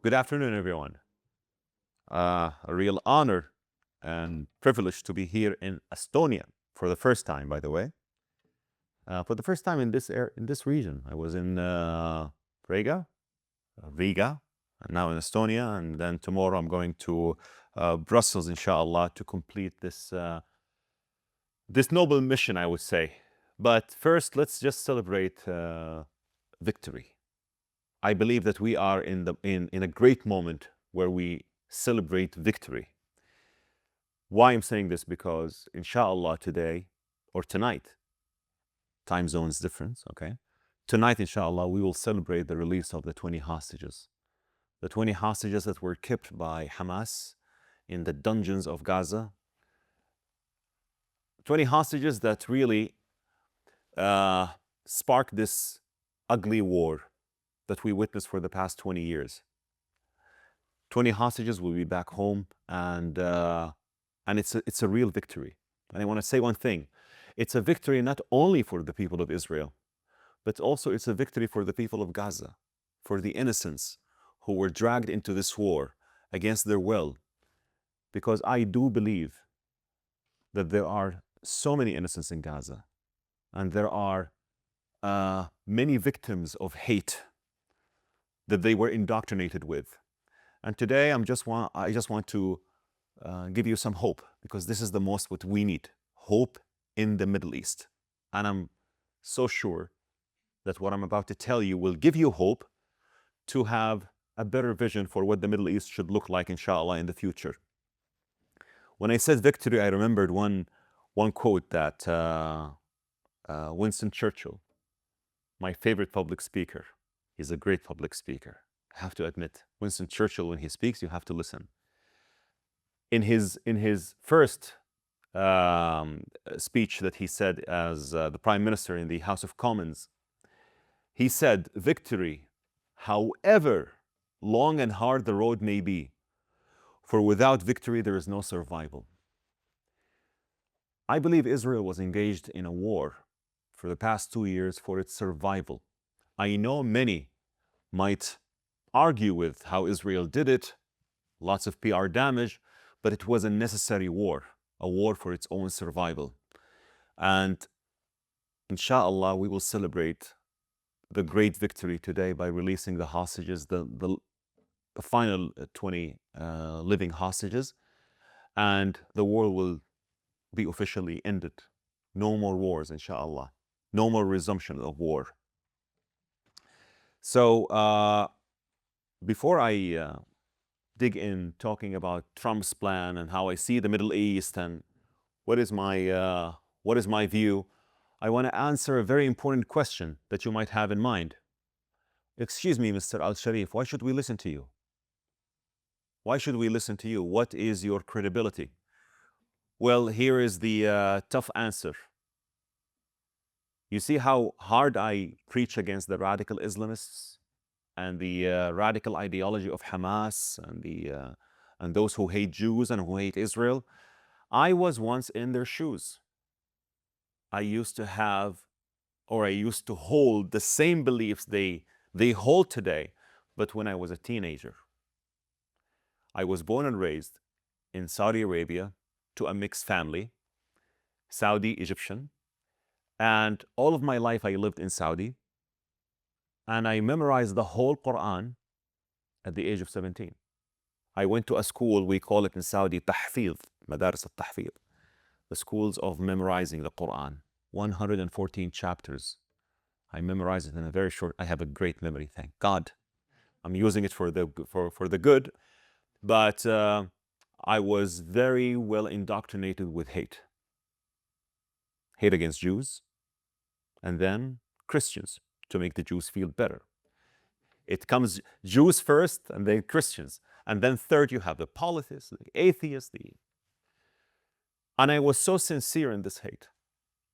Good afternoon, everyone. A real honor and privilege to be here in Estonia for the first time, by the way. For the first time in this region. I was in Riga, and now in Estonia, and then tomorrow I'm going to Brussels, inshallah, to complete this noble mission, I would say. But first, let's just celebrate victory. I believe that we are in a great moment where we celebrate victory. Why I'm saying this? Because inshallah today or tonight, time zones difference, okay? Tonight, inshallah, we will celebrate the release of the 20 hostages. The 20 hostages that were kept by Hamas in the dungeons of Gaza. 20 hostages that really sparked this ugly war that we witnessed for the past 20 years. 20 hostages will be back home, and it's a real victory. And I want to say one thing. It's a victory not only for the people of Israel, but also it's a victory for the people of Gaza, for the innocents who were dragged into this war against their will. Because I do believe that there are so many innocents in Gaza, and there are many victims of hate that they were indoctrinated with. And today I just want to give you some hope, because this is the most what we need, hope in the Middle East. And I'm so sure that what I'm about to tell you will give you hope to have a better vision for what the Middle East should look like, inshallah, in the future. When I said victory, I remembered one quote that Winston Churchill, my favorite public speaker, he's a great public speaker, I have to admit. Winston Churchill, when he speaks, you have to listen. In his first speech that he said as the Prime Minister in the House of Commons, he said, "Victory, however long and hard the road may be, for without victory there is no survival." I believe Israel was engaged in a war for the past 2 years for its survival. I know many might argue with how Israel did it, lots of PR damage, but it was a necessary war, a war for its own survival. And inshallah, we will celebrate the great victory today by releasing the hostages, the final 20 living hostages, and the war will be officially ended. No more wars, inshallah. No more resumption of war. So before I dig in talking about Trump's plan and how I see the Middle East and what is my view, I want to answer a very important question that you might have in mind. Excuse me, Mr. Alshareef, why should we listen to you? Why should we listen to you? What is your credibility? Well, here is the tough answer. You see how hard I preach against the radical Islamists and the radical ideology of Hamas and those who hate Jews and who hate Israel. I was once in their shoes. I used to hold the same beliefs they hold today, but when I was a teenager. I was born and raised in Saudi Arabia to a mixed family, Saudi Egyptian, and all of my life I lived in Saudi, and I memorized the whole Quran at the age of 17. I went to a school, we call it in Saudi tahfidh, madaris al-tahfidh, the schools of memorizing the Quran, 114 chapters. I memorized it in a very short, I have a great memory, thank God. I'm using it for the good, but I was very well indoctrinated with hate. Hate against Jews, and then Christians, to make the Jews feel better. It comes Jews first, and then Christians. And then third, you have the polytheists, the atheists, And I was so sincere in this hate.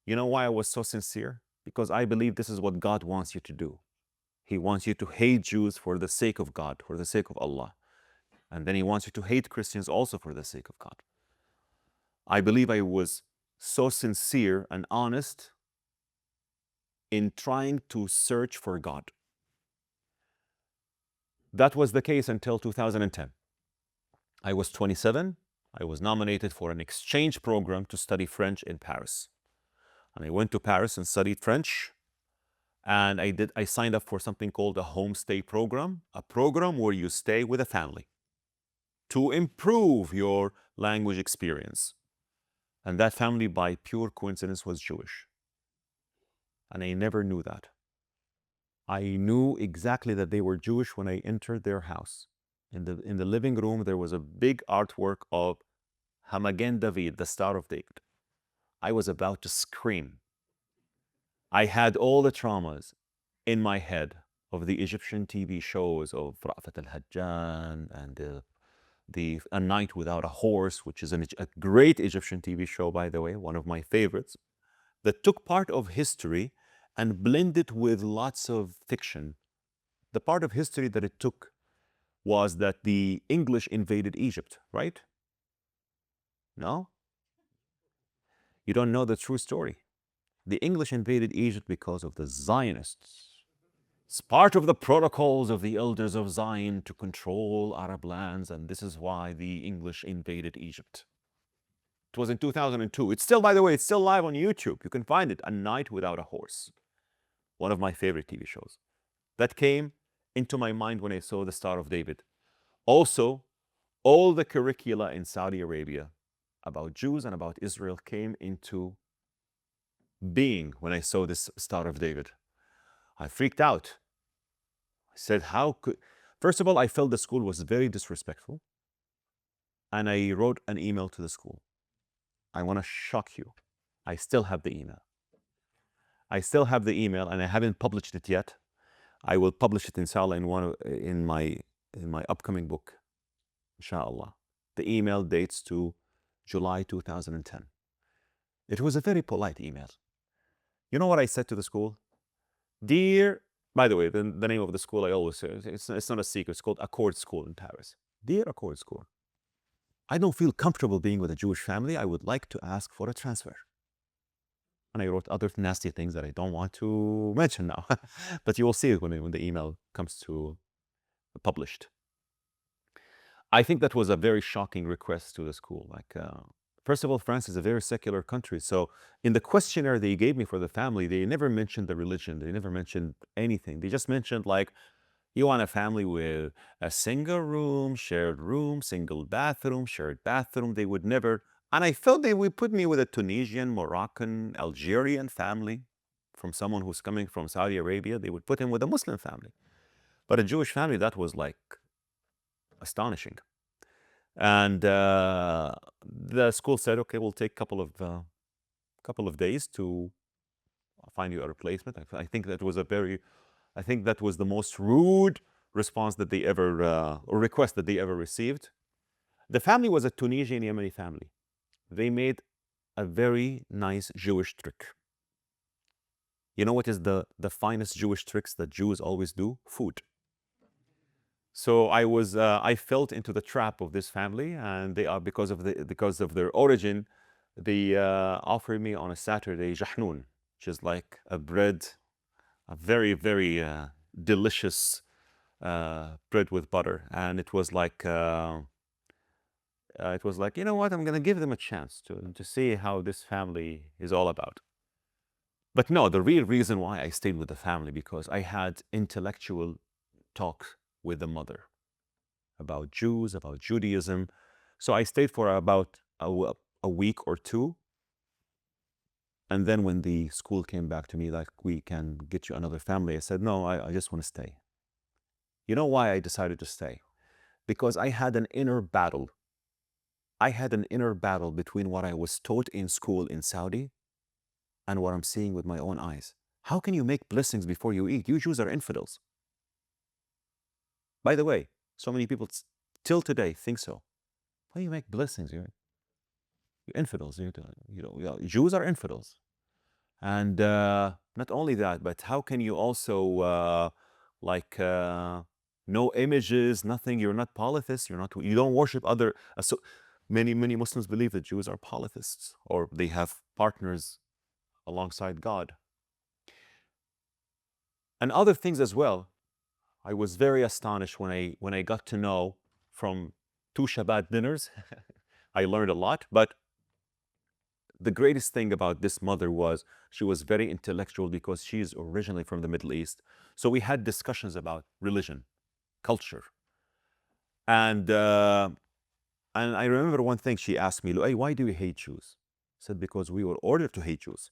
You know why I was so sincere? Because I believe this is what God wants you to do. He wants you to hate Jews for the sake of God, for the sake of Allah. And then He wants you to hate Christians also for the sake of God. I believe I was so sincere and honest in trying to search for God. That was the case until 2010. I was 27. I was nominated for an exchange program to study French in Paris. And I went to Paris and studied French. And I signed up for something called a homestay program, a program where you stay with a family to improve your language experience. And that family, by pure coincidence, was Jewish. And I never knew that. I knew exactly that they were Jewish when I entered their house. In the living room, there was a big artwork of Hamagen David, the Star of David. I was about to scream. I had all the traumas in my head of the Egyptian TV shows of Ra'fat al-Hajjan and A Night Without a Horse, which is a great Egyptian TV show, by the way, one of my favorites, that took part of history and blended with lots of fiction. The part of history that it took was that the English invaded Egypt, right? No? You don't know the true story. The English invaded Egypt because of the Zionists. It's part of the protocols of the elders of Zion to control Arab lands, and this is why the English invaded Egypt. It was in 2002. It's still, by the way, it's still live on YouTube. You can find it, A Night Without a Horse. One of my favorite TV shows. That came into my mind when I saw the Star of David. Also, all the curricula in Saudi Arabia about Jews and about Israel came into being when I saw this Star of David. I freaked out. I said, how could... First of all, I felt the school was very disrespectful. And I wrote an email to the school. I want to shock you. I still have the email. I still have the email, and I haven't published it yet. I will publish it inshallah in my upcoming book, inshallah. The email dates to July 2010. It was a very polite email. You know what I said to the school? Dear, by the way, the name of the school I always say, it's not a secret, it's called Accord School in Paris. Dear Accord School, I don't feel comfortable being with a Jewish family. I would like to ask for a transfer. And I wrote other nasty things that I don't want to mention now. But you will see it when the email comes to published. I think that was a very shocking request to the school. First of all, France is a very secular country. So in the questionnaire they gave me for the family, they never mentioned the religion. They never mentioned anything. They just mentioned like, you want a family with a single room, single bathroom, shared bathroom. They would never... And I felt they would put me with a Tunisian, Moroccan, Algerian family from someone who's coming from Saudi Arabia. They would put him with a Muslim family. But a Jewish family, that was like astonishing. And the school said, okay, we'll take a couple of days to find you a replacement. I think that was the most rude response that they ever, or request that they ever received. The family was a Tunisian Yemeni family. They made a very nice Jewish trick. You know what is the finest Jewish tricks that Jews always do? Food. So I fell into the trap of this family, and they are, because of their origin, they offered me on a Saturday jahnoun, which is like a bread, a very, very delicious bread with butter. And it was like, you know what, I'm going to give them a chance to see how this family is all about. But no, the real reason why I stayed with the family, because I had intellectual talks with the mother about Jews, about Judaism. So I stayed for about a week or two. And then when the school came back to me, like, we can get you another family, I said, no, I just want to stay. You know why I decided to stay? Because I had an inner battle. I had an inner battle between what I was taught in school in Saudi and what I'm seeing with my own eyes. How can you make blessings before you eat? You Jews are infidels. By the way, so many people till today think so. Why do you make blessings? You're infidels. Jews are infidels. And not only that, but how can you also no images, nothing? You're not polytheists. You don't worship other. So many Muslims believe that Jews are polytheists, or they have partners alongside God, and other things as well. I was very astonished when I got to know from two Shabbat dinners. I learned a lot, but the greatest thing about this mother was she was very intellectual because she's originally from the Middle East. So we had discussions about religion, culture. And I remember one thing she asked me, Loay, why do you hate Jews? I said, because we were ordered to hate Jews.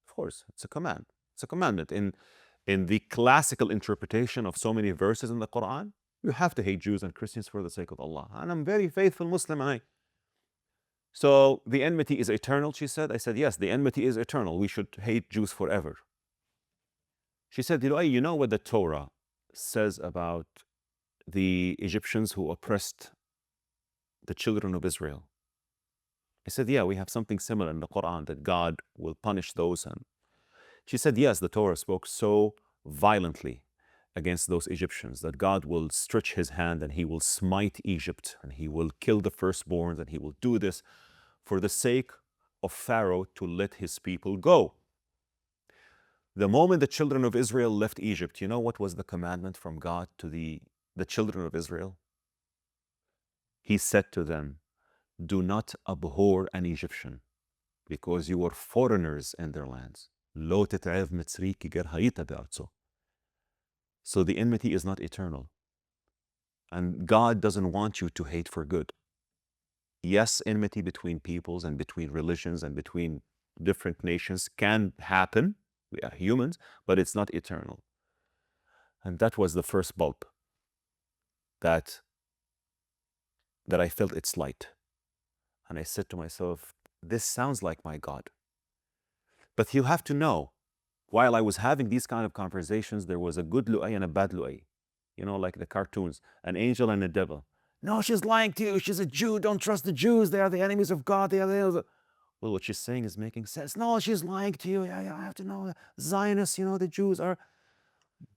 Of course, it's a command. It's a commandment. In the classical interpretation of so many verses in the Quran, you have to hate Jews and Christians for the sake of Allah. And I'm a very faithful Muslim, and so the enmity is eternal, she said. I said, yes, the enmity is eternal. We should hate Jews forever. She said, you know what the Torah says about the Egyptians who oppressed the children of Israel? I said, yeah, we have something similar in the Quran that God will punish those. And she said, yes, the Torah spoke so violently against those Egyptians that God will stretch his hand and he will smite Egypt and he will kill the firstborns and he will do this for the sake of Pharaoh to let his people go. The moment the children of Israel left Egypt, you know what was the commandment from God to the children of Israel? He said to them, do not abhor an Egyptian because you were foreigners in their lands. So the enmity is not eternal. And God doesn't want you to hate for good. Yes, enmity between peoples and between religions and between different nations can happen. We are humans, but it's not eternal. And that was the first bulb that I felt its light. And I said to myself, this sounds like my God. But you have to know, while I was having these kind of conversations, there was a good Loay and a bad Loay. You know, like the cartoons, an angel and a devil. No, she's lying to you. She's a Jew. Don't trust the Jews. They are the enemies of God. They are the... Well, what she's saying is making sense. No, she's lying to you. Yeah, I have to know. Zionists, the Jews are...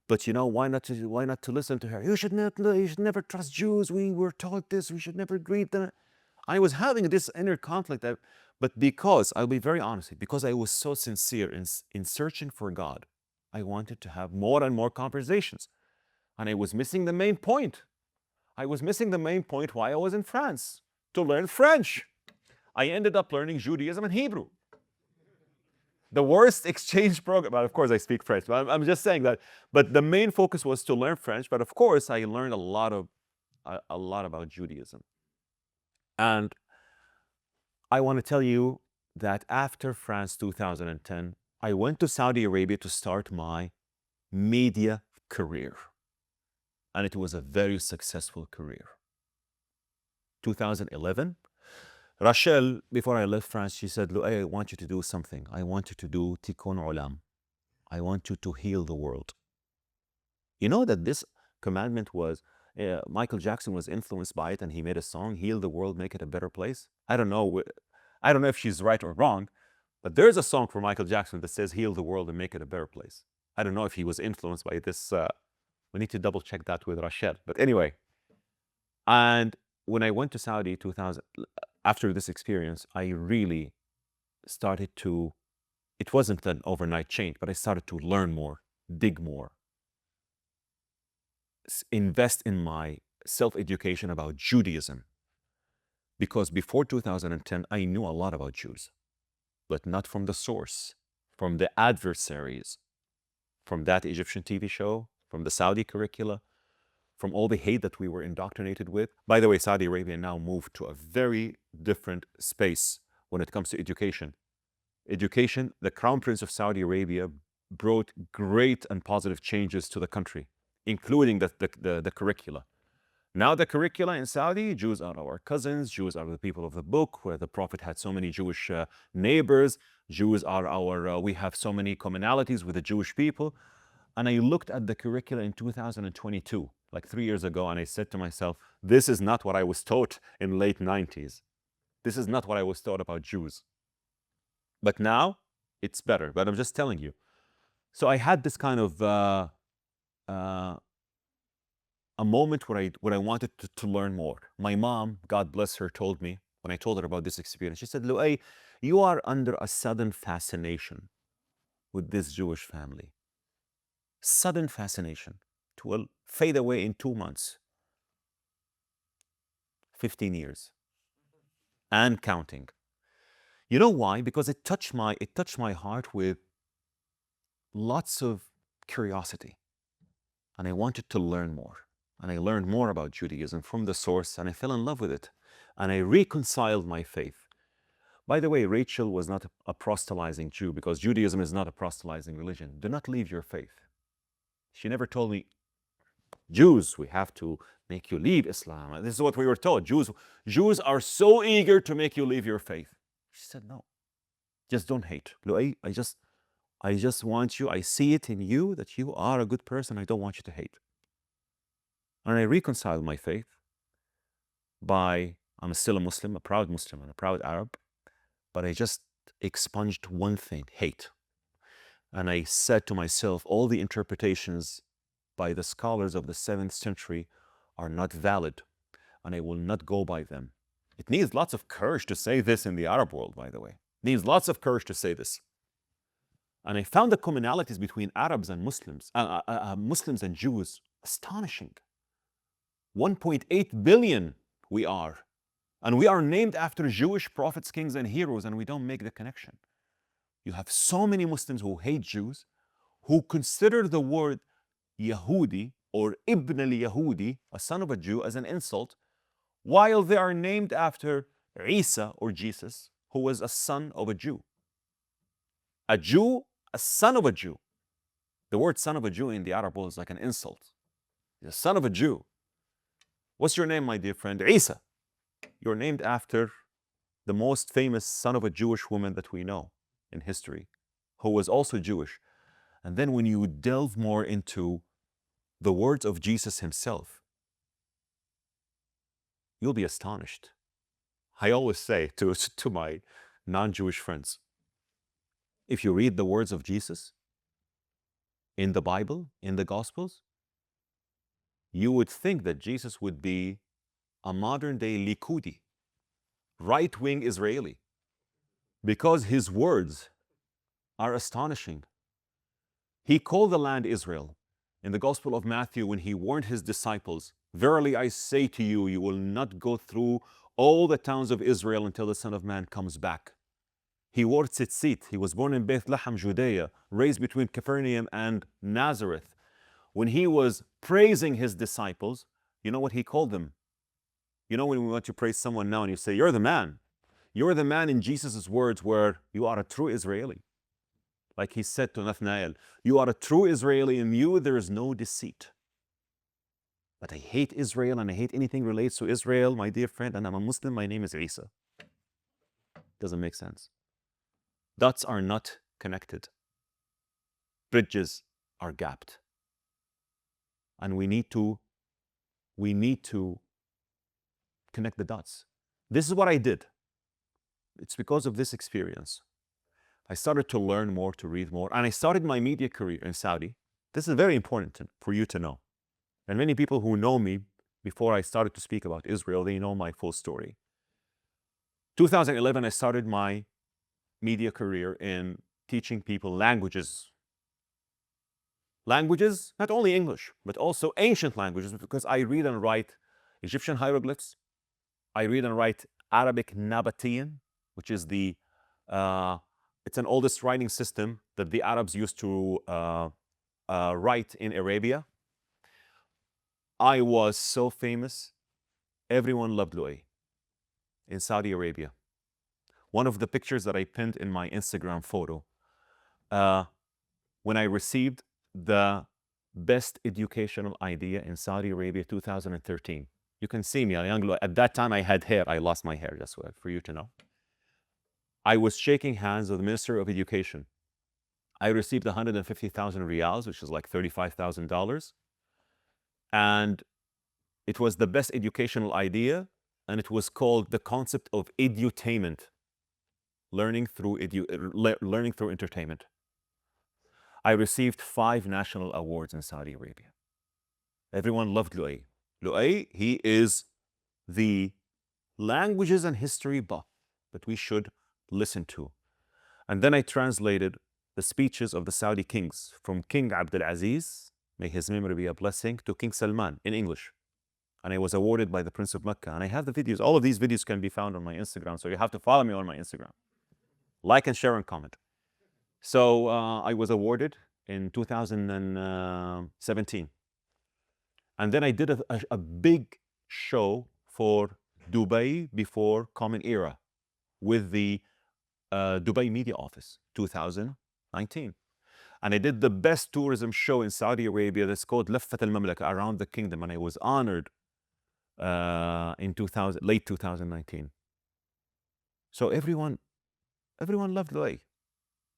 But why not to listen to her? You should never trust Jews. We were taught this. We should never greet them. I was having this inner conflict, but because, I'll be very honest, because I was so sincere in searching for God, I wanted to have more and more conversations. And I was missing the main point. I was missing the main point why I was in France, to learn French. I ended up learning Judaism and Hebrew. The worst exchange program, but of course I speak French, but I'm just saying that. But the main focus was to learn French, but of course I learned a lot about Judaism. And I want to tell you that after France 2010, I went to Saudi Arabia to start my media career. And it was a very successful career. 2011, Rachel, before I left France, she said, Loay, I want you to do something. I want you to do Tikkun Olam. I want you to heal the world. You know that this commandment was, Michael Jackson was influenced by it and he made a song, Heal the World, Make It a Better Place. I don't know if she's right or wrong, but there's a song for Michael Jackson that says, Heal the world and make it a better place. I don't know if he was influenced by this. We need to double check that with Rachel. But anyway, and when I went to Saudi 2000, after this experience, I really started to, it wasn't an overnight change, but I started to learn more, dig more, invest in my self-education about Judaism. Because before 2010, I knew a lot about Jews, but not from the source, from the adversaries, from that Egyptian TV show, from the Saudi curricula, from all the hate that we were indoctrinated with. By the way, Saudi Arabia now moved to a very different space when it comes to education. Education, the Crown Prince of Saudi Arabia brought great and positive changes to the country, including the curricula. Now the curricula in Saudi, Jews are our cousins, Jews are the people of the book, where the Prophet had so many Jewish neighbors, Jews are we have so many commonalities with the Jewish people. And I looked at the curricula in 2022, like 3 years ago, and I said to myself, this is not what I was taught in late 90s. This is not what I was taught about Jews. But now, it's better, but I'm just telling you. So I had this kind of a moment where I wanted to learn more. My mom, God bless her, told me, when I told her about this experience, she said, Loay, you are under a sudden fascination with this Jewish family. Sudden fascination. it will fade away in 2 months. 15 years and counting. You know why? Because it touched my heart with lots of curiosity, and I wanted to learn more. And I learned more about Judaism from the source, and I fell in love with it, and I reconciled my faith. By the way, Rachel was not a proselytizing Jew, because Judaism is not a proselytizing religion. Do not leave your faith. She never told me, Jews, we have to make you leave Islam. This is what we were told. Jews are so eager to make you leave your faith. She said, no, just don't hate. Loay, I just want you, I see it in you that you are a good person. I don't want you to hate. And I reconciled my faith by, I'm still a Muslim, a proud Muslim, and a proud Arab, but I just expunged one thing, hate. And I said to myself, all the interpretations by the scholars of the 7th century are not valid, and I will not go by them. It needs lots of courage to say this in the Arab world, by the way. It needs lots of courage to say this. And I found the commonalities between Arabs and Muslims, Muslims and Jews, astonishing. 1.8 billion we are. And we are named after Jewish prophets, kings, and heroes, and we don't make the connection. You have so many Muslims who hate Jews, who consider the word Yahudi or Ibn al-Yahudi, a son of a Jew, as an insult, while they are named after Isa or Jesus, who was a son of a Jew. A Jew, a son of a Jew. The word son of a Jew in the Arab world is like an insult. The son of a Jew. What's your name, my dear friend? Isa. You're named after the most famous son of a Jewish woman that we know in history, who was also Jewish. And then when you delve more into the words of Jesus himself, you'll be astonished. I always say to my non-Jewish friends, if you read the words of Jesus in the Bible, in the Gospels, you would think that Jesus would be a modern-day Likudi, right-wing Israeli, because his words are astonishing. He called the land Israel. In the Gospel of Matthew, when he warned his disciples, verily I say to you, you will not go through all the towns of Israel until the Son of Man comes back. He wore tzitzit. He was born in Bethlehem, Judea, raised between Capernaum and Nazareth. When he was praising his disciples, you know what he called them? You know when we want to praise someone now and you say, you're the man. You're the man in Jesus' words where you are a true Israeli. Like he said to Nathanael, you are a true Israeli, in you there is no deceit. But I hate Israel and I hate anything relates to Israel, my dear friend, and I'm a Muslim, my name is Isa. Doesn't make sense. Dots are not connected. Bridges are gapped. And we need to connect the dots. This is what I did. It's because of this experience. I started to learn more, to read more, and I started my media career in Saudi. This is very important for you to know. And many people who know me before I started to speak about Israel, they know my full story. 2011, I started my media career in teaching people languages. Languages, not only English, but also ancient languages, because I read and write Egyptian hieroglyphs. I read and write Arabic Nabatean, which is it's an oldest writing system that the Arabs used to write in Arabia. I was so famous. Everyone loved Loay in Saudi Arabia. One of the pictures that I pinned in my Instagram photo, when I received the best educational idea in Saudi Arabia 2013. You can see me, a young Loay. At that time I had hair. I lost my hair, just for you to know. I was shaking hands with the Minister of Education. I received 150,000 riyals, which is like $35,000. And it was the best educational idea, and it was called the concept of edutainment, learning through entertainment. I received 5 national awards in Saudi Arabia. Everyone loved Loay. Loay, he is the languages and history buff that we should listen to. And then I translated the speeches of the Saudi kings, from King Abdul Aziz, may his memory be a blessing, to King Salman in English. And I was awarded by the Prince of Mecca. And I have the videos. All of these videos can be found on my Instagram. So you have to follow me on my Instagram. Like and share and comment. So I was awarded in 2017. And then I did a big show for Dubai before Common Era with the Dubai Media Office, 2019. And I did the best tourism show in Saudi Arabia that's called Laffat al-Mamlaka, around the kingdom. And I was honored in late 2019. So everyone loved Loay.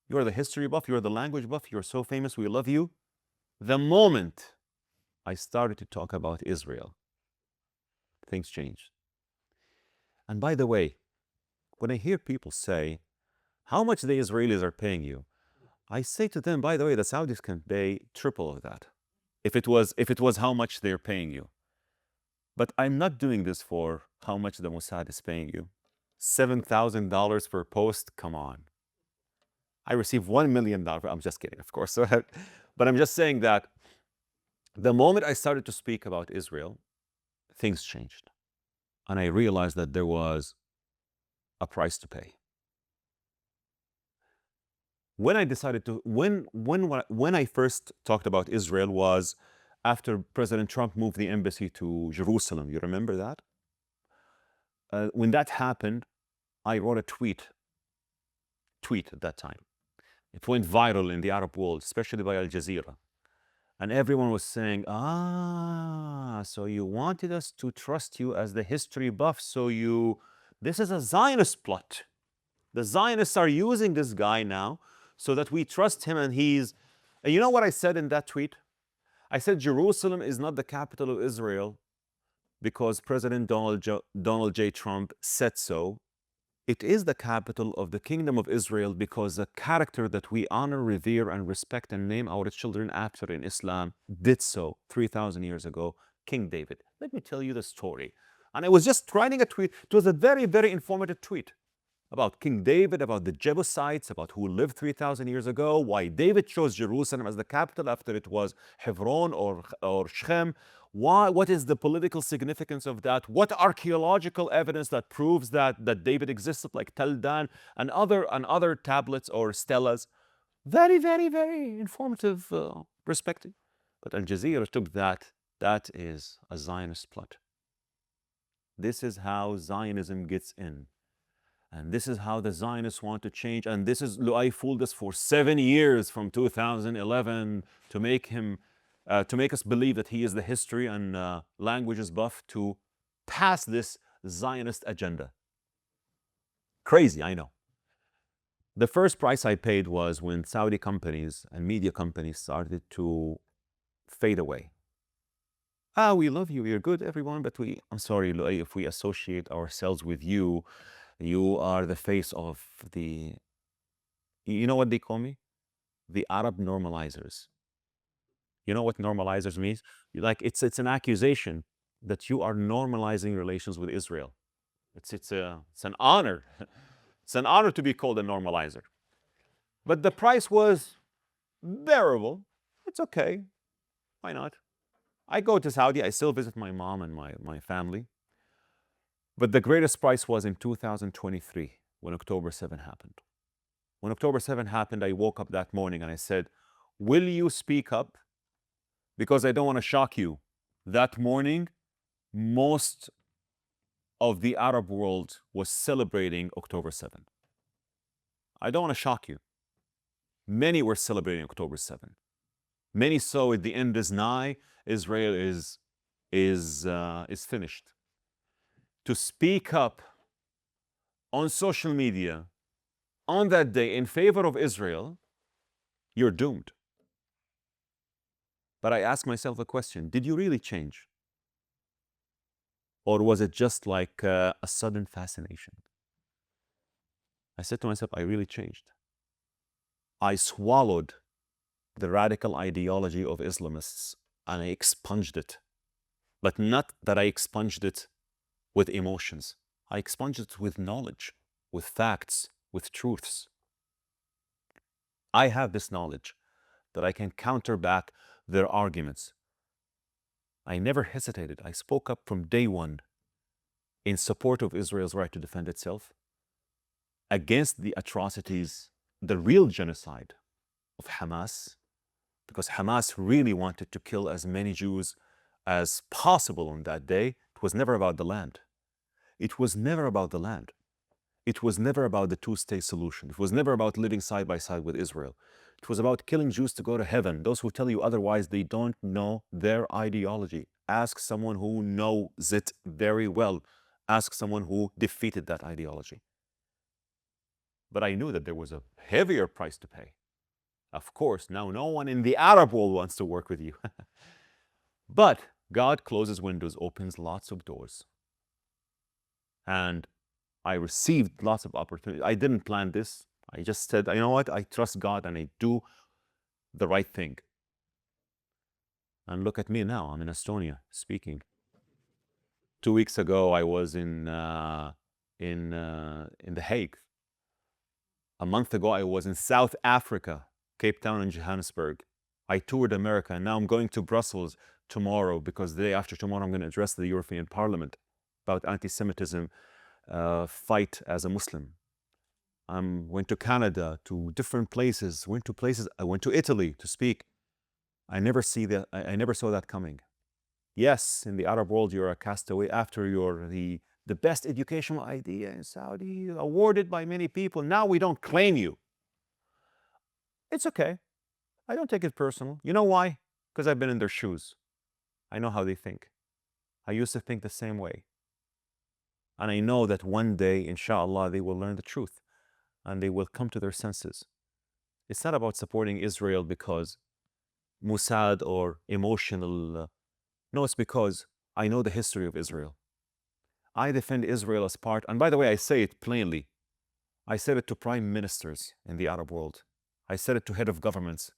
You're the history buff, you're the language buff, you're so famous, we love you. The moment I started to talk about Israel, things changed. And by the way, when I hear people say how much the Israelis are paying you, I say to them, by the way, the Saudis can pay triple of that if it was how much they're paying you. But I'm not doing this for how much the Mossad is paying you. $7,000 per post, come on. I receive $1 million. I'm just kidding, of course. But I'm just saying that the moment I started to speak about Israel, things changed. And I realized that there was a price to pay. When I decided to, when I first talked about Israel was after President Trump moved the embassy to Jerusalem. You remember that? When that happened, I wrote a tweet at that time. It went viral in the Arab world, especially by Al Jazeera. And everyone was saying, so you wanted us to trust you as the history buff, this is a Zionist plot. The Zionists are using this guy now so that we trust him, and you know what I said in that tweet? I said Jerusalem is not the capital of Israel because President Donald J. Trump said so. It is the capital of the Kingdom of Israel because the character that we honor, revere, and respect and name our children after in Islam did so 3,000 years ago, King David. Let me tell you the story. And I was just writing a tweet. It was a very, very informative tweet about King David, about the Jebusites, about who lived 3,000 years ago, why David chose Jerusalem as the capital after it was Hebron or Shechem. What is the political significance of that? What archaeological evidence that proves that David existed, like Tel Dan and other tablets or stelas? Very, very, very informative perspective. But Al Jazeera took that is a Zionist plot. This is how Zionism gets in. And this is how the Zionists want to change. And this is, Loay fooled us for 7 years from 2011 to make us believe that he is the history and languages buff to pass this Zionist agenda. Crazy, I know. The first price I paid was when Saudi companies and media companies started to fade away. We love you, you're good, everyone, but I'm sorry, Loay, if we associate ourselves with you, you are the face of you know what they call me? The Arab normalizers. You know what normalizers means? It's an accusation that you are normalizing relations with Israel. It's an honor. It's an honor to be called a normalizer. But the price was bearable. It's okay. Why not? I go to Saudi. I still visit my mom and my family. But the greatest price was in 2023 when October 7 happened. When October 7 happened, I woke up that morning and I said, will you speak up? Because I don't want to shock you. That morning, most of the Arab world was celebrating October 7. I don't want to shock you. Many were celebrating October 7. Many saw it, the end is nigh, Israel is finished. To speak up on social media on that day in favor of Israel, you're doomed. But I ask myself a question, did you really change? Or was it just like a sudden fascination? I said to myself, I really changed. I swallowed the radical ideology of Islamists and I expunged it. But not that I expunged it with emotions. I expunged it with knowledge, with facts, with truths. I have this knowledge that I can counter back their arguments. I never hesitated. I spoke up from day one in support of Israel's right to defend itself, against the atrocities, the real genocide of Hamas, because Hamas really wanted to kill as many Jews as possible on that day. It was never about the land. It was never about the land. It was never about the two-state solution. It was never about living side by side with Israel. It was about killing Jews to go to heaven. Those who tell you otherwise, they don't know their ideology. Ask someone who knows it very well. Ask someone who defeated that ideology. But I knew that there was a heavier price to pay. Of course, now no one in the Arab world wants to work with you. But God closes windows, opens lots of doors. And I received lots of opportunities. I didn't plan this. I just said, you know what? I trust God and I do the right thing. And look at me now. I'm in Estonia speaking. 2 weeks ago, I was in The Hague. A month ago, I was in South Africa, Cape Town and Johannesburg. I toured America, and now I'm going to Brussels tomorrow, because the day after tomorrow, I'm going to address the European Parliament about anti-Semitism fight as a Muslim. I went to Canada, to different places, I went to Italy to speak. I never saw that coming. Yes, in the Arab world, you're a castaway after you're the best educational idea in Saudi, awarded by many people. Now we don't claim you. It's okay. I don't take it personal. You know why? Because I've been in their shoes. I know how they think. I used to think the same way. And I know that one day, inshallah, they will learn the truth and they will come to their senses. It's not about supporting Israel because Mossad or emotional. No, it's because I know the history of Israel. I defend Israel as part, and by the way, I say it plainly. I said it to prime ministers in the Arab world. I said it to head of governments.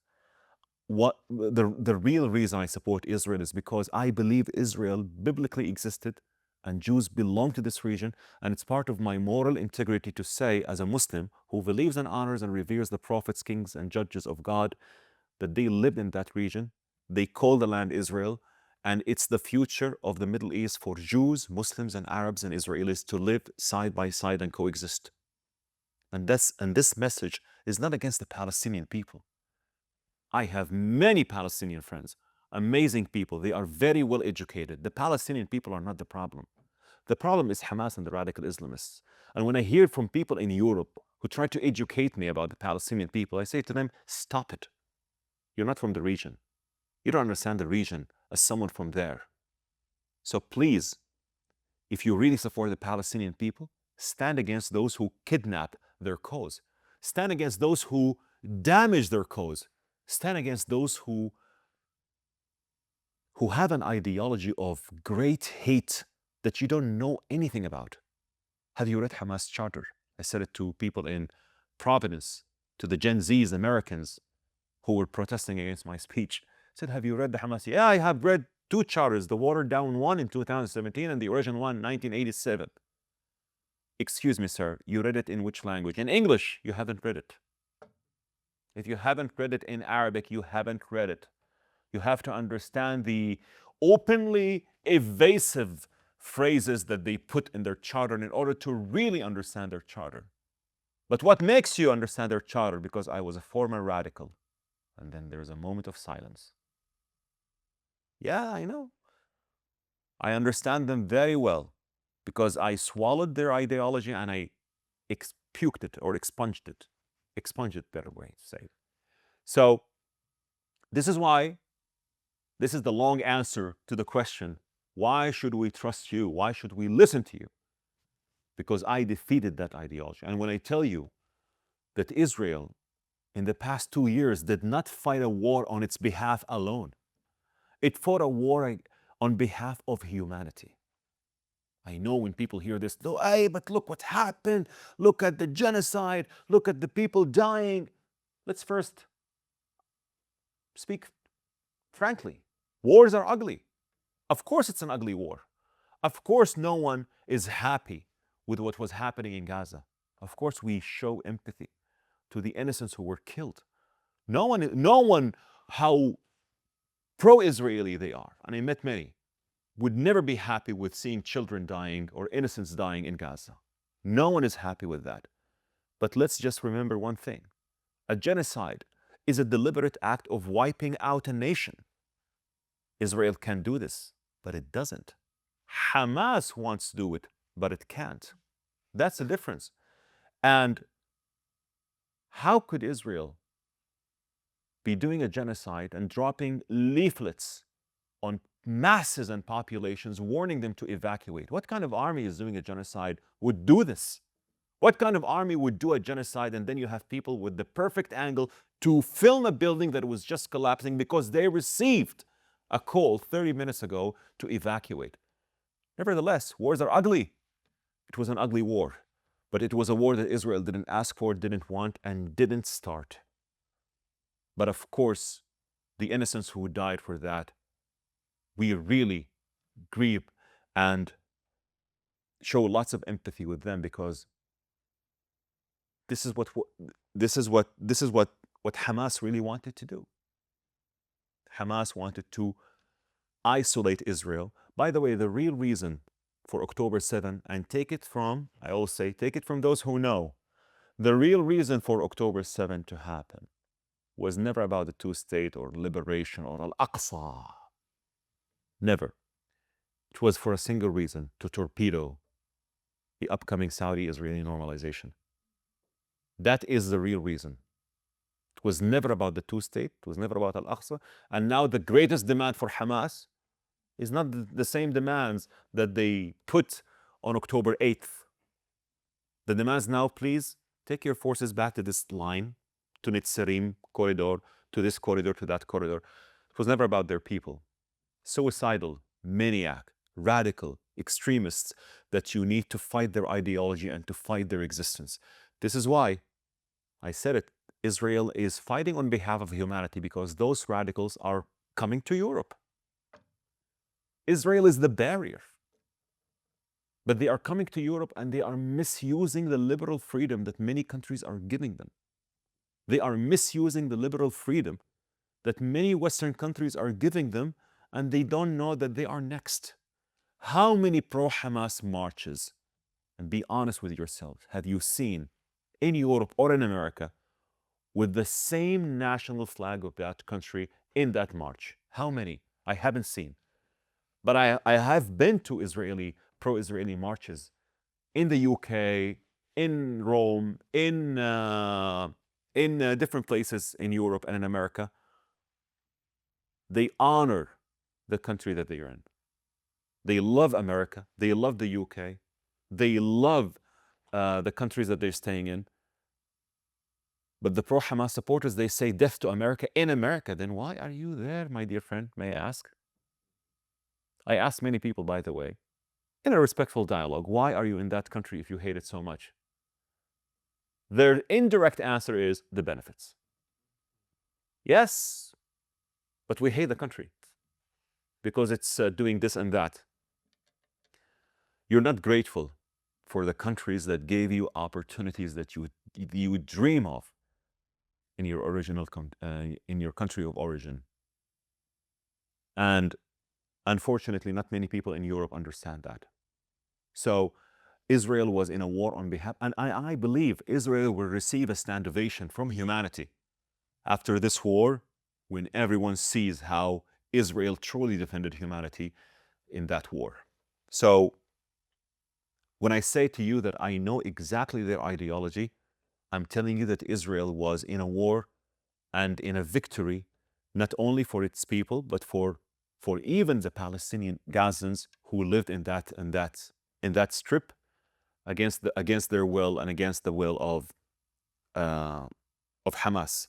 The real reason I support Israel is because I believe Israel biblically existed and Jews belong to this region, and it's part of my moral integrity to say, as a Muslim who believes and honors and reveres the prophets, kings, and judges of God, that they lived in that region. They call the land Israel, and it's the future of the Middle East for Jews, Muslims, and Arabs and Israelis to live side by side and coexist. And this message is not against the Palestinian people. I have many Palestinian friends, amazing people. They are very well educated. The Palestinian people are not the problem. The problem is Hamas and the radical Islamists. And when I hear from people in Europe who try to educate me about the Palestinian people, I say to them, stop it. You're not from the region. You don't understand the region as someone from there. So please, if you really support the Palestinian people, stand against those who kidnap their cause. Stand against those who damage their cause. Stand against those who have an ideology of great hate that you don't know anything about. Have you read Hamas Charter? I said it to people in Providence, to the Gen Zs, Americans, who were protesting against my speech. I said, have you read the Hamas? Yeah, I have read 2 charters, the watered down one in 2017 and the original one in 1987. Excuse me, sir, you read it in which language? In English, you haven't read it. If you haven't read it in Arabic, you haven't read it. You have to understand the openly evasive phrases that they put in their charter in order to really understand their charter. But what makes you understand their charter? Because I was a former radical. And then there's a moment of silence. Yeah, I know. I understand them very well because I swallowed their ideology and I expunged it or expunged it. Expunged it, better way to say it. So this is why, this is the long answer to the question, why should we trust you? Why should we listen to you? Because I defeated that ideology. And when I tell you that Israel in the past 2 years did not fight a war on its behalf alone, it fought a war on behalf of humanity. I know when people hear this, oh, hey, but look what happened. Look at the genocide. Look at the people dying. Let's first speak frankly. Wars are ugly. Of course it's an ugly war. Of course no one is happy with what was happening in Gaza. Of course we show empathy to the innocents who were killed. No one, how pro-Israeli they are, and I met many, would never be happy with seeing children dying or innocents dying in Gaza. No one is happy with that. But let's just remember one thing. A genocide is a deliberate act of wiping out a nation. Israel can do this, but it doesn't. Hamas wants to do it, but it can't. That's the difference. And how could Israel be doing a genocide and dropping leaflets on masses and populations, warning them to evacuate? What kind of army is doing a genocide would do this? What kind of army would do a genocide and then you have people with the perfect angle to film a building that was just collapsing because they received a call 30 minutes ago to evacuate? Nevertheless, wars are ugly. It was an ugly war, but it was a war that Israel didn't ask for, didn't want, and didn't start. But of course, the innocents who died for that, we really grieve and show lots of empathy with them, because this is what Hamas really wanted to do. Hamas wanted to isolate Israel. By the way, the real reason for October 7, and I always say, take it from those who know, the real reason for October 7 to happen was never about the two-state or liberation or Al-Aqsa. Never. It was for a single reason: to torpedo the upcoming Saudi-Israeli normalization. That is the real reason. It was never about the two-state. It was never about Al-Aqsa. And now the greatest demand for Hamas is not the same demands that they put on October 8th. The demands now: please take your forces back to this line, to Netzarim corridor, to this corridor, to that corridor. It was never about their people. Suicidal, maniac, radical, extremists that you need to fight their ideology and to fight their existence. This is why I said it. Israel is fighting on behalf of humanity, because those radicals are coming to Europe. Israel is the barrier. But they are coming to Europe and they are misusing the liberal freedom that many countries are giving them. They are misusing the liberal freedom that many Western countries are giving them, and they don't know that they are next. How many pro-Hamas marches, and be honest with yourselves, have you seen in Europe or in America with the same national flag of that country in that march? How many? I haven't seen. But I have been to pro-Israeli marches in the UK, in Rome, in different places in Europe and in America. They honor the country that they are in. They love America. They love the UK. They love the countries that they're staying in. But the pro-Hamas supporters, they say death to America in America. Then why are you there, my dear friend, may I ask? I asked many people, by the way, in a respectful dialogue, why are you in that country if you hate it so much? Their indirect answer is the benefits. Yes, but we hate the country because it's doing this and that. You're not grateful for the countries that gave you opportunities that you would dream of in your in your country of origin. And unfortunately, not many people in Europe understand that. So Israel was in a war on behalf, and I believe Israel will receive a stand ovation from humanity after this war, when everyone sees how Israel truly defended humanity in that war. So when I say to you that I know exactly their ideology, I'm telling you that Israel was in a war and in a victory, not only for its people, but for even the Palestinian Gazans who lived in that strip against their will and against the will of Hamas.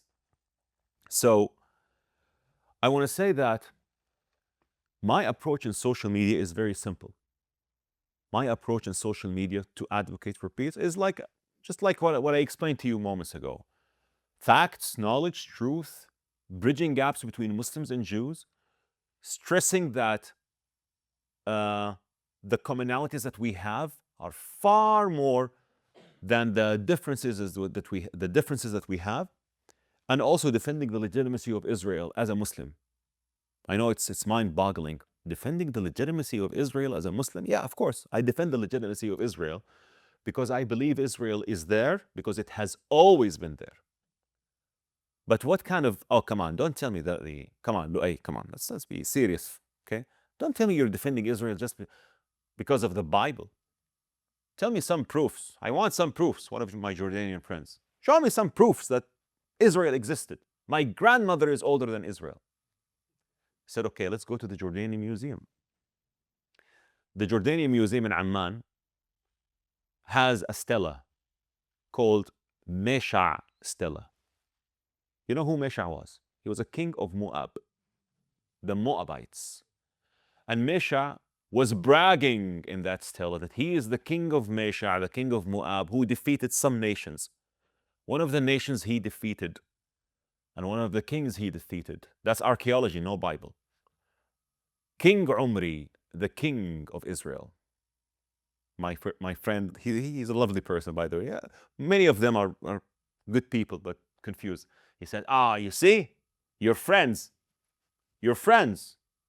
So I want to say that my approach in social media is very simple. My approach in social media to advocate for peace is just like what I explained to you moments ago. Facts, knowledge, truth, bridging gaps between Muslims and Jews, stressing that the commonalities that we have are far more than the differences that we have, and also defending the legitimacy of Israel as a Muslim. I know it's mind-boggling. Defending the legitimacy of Israel as a Muslim? Yeah, of course. I defend the legitimacy of Israel because I believe Israel is there because it has always been there. But what kind of, oh, come on, don't tell me that come on, Loay, come on, let's be serious, okay? Don't tell me you're defending Israel just because of the Bible. Tell me some proofs. I want some proofs, one of my Jordanian friends. Show me some proofs that Israel existed. My grandmother is older than Israel. I said, okay, let's go to the Jordanian Museum. The Jordanian Museum in Amman has a stela called Mesha stela. You know who Mesha was? He was a king of Moab, the Moabites. And Mesha was bragging in that stela that he is the king of Mesha, the king of Moab, who defeated some nations. One of the nations he defeated, and one of the kings he defeated. That's archaeology, no Bible. King Umri, the king of Israel. My friend, he's a lovely person, by the way. Yeah, many of them are good people, but confused. He said, you see, your friends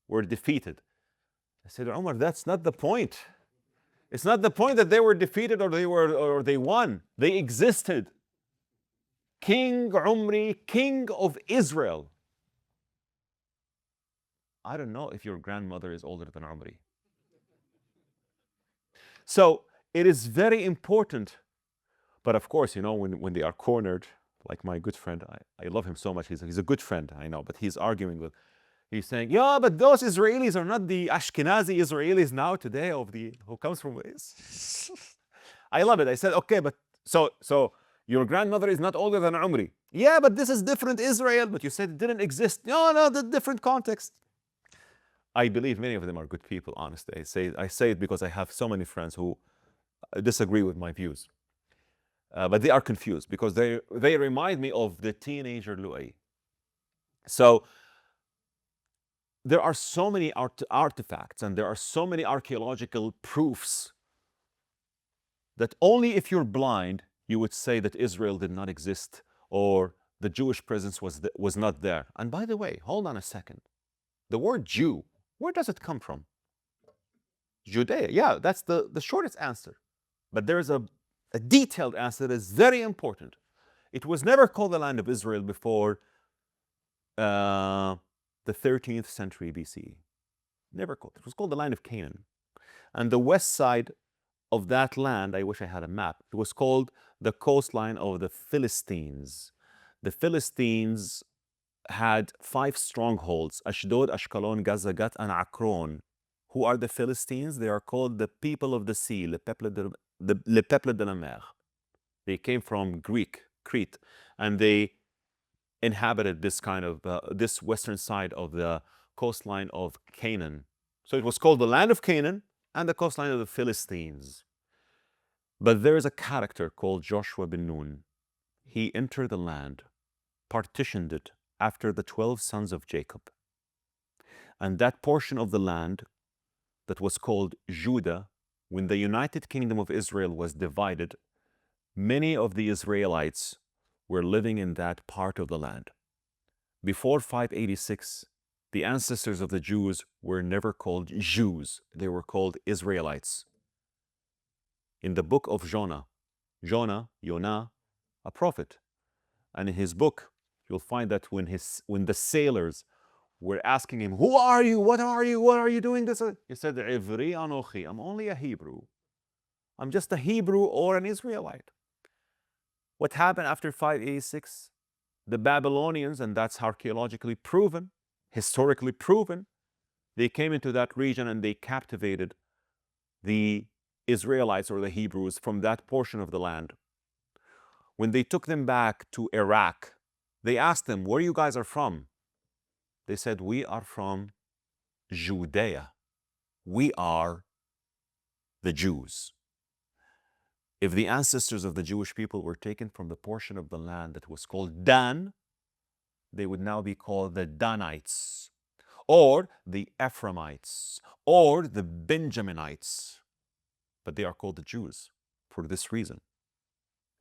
were defeated. I said, Omar, that's not the point. It's not the point that they were defeated or they won. They existed. King Umri, king of Israel. I don't know if your grandmother is older than Umri. So it is very important. But of course, you know, when they are cornered, like my good friend, I love him so much. He's a good friend, I know, but he's arguing with, he's saying, yeah, but those Israelis are not the Ashkenazi Israelis now today who comes from. I love it. I said, okay, but so your grandmother is not older than Umri. Yeah, but this is different Israel. But you said it didn't exist. No, the different context. I believe many of them are good people, honestly. I say it because I have so many friends who disagree with my views. But they are confused because they remind me of the teenager Loay. So there are so many artifacts and there are so many archaeological proofs that only if you're blind, you would say that Israel did not exist or the Jewish presence was not there. And by the way, hold on a second. The word Jew, where does it come from? Judea. Yeah, that's the shortest answer. But there's a detailed answer that is very important. It was never called the land of Israel before the 13th century BCE. Never called. It was called the land of Canaan. And the west side of that land, I wish I had a map, it was called the coastline of the Philistines. The Philistines had 5 strongholds: Ashdod, Ashkelon, Gaza, Gat, and Akron. Who are the Philistines? They are called the people of the sea, le peuple de la mer. They came from Greek, Crete, and they inhabited this kind of, this western side of the coastline of Canaan. So it was called the land of Canaan and the coastline of the Philistines. But there is a character called Joshua bin Nun. He entered the land, partitioned it after the 12 sons of Jacob. And that portion of the land that was called Judah, when the United Kingdom of Israel was divided, many of the Israelites were living in that part of the land. Before 586, the ancestors of the Jews were never called Jews. They were called Israelites. In the book of Jonah, Yonah, a prophet, and in his book, you'll find that when the sailors were asking him, who are you? What are you? What are you doing this? He said, Ivri anochi. I'm only a Hebrew. I'm just a Hebrew or an Israelite. What happened after 586? The Babylonians, and that's archaeologically proven, historically proven, they came into that region and they captivated the Israelites or the Hebrews from that portion of the land. When they took them back to Iraq, they asked them, where you guys are from? They said, we are from Judea. We are the Jews. If the ancestors of the Jewish people were taken from the portion of the land that was called Dan, they would now be called the Danites, or the Ephraimites, or the Benjaminites. But they are called the Jews for this reason.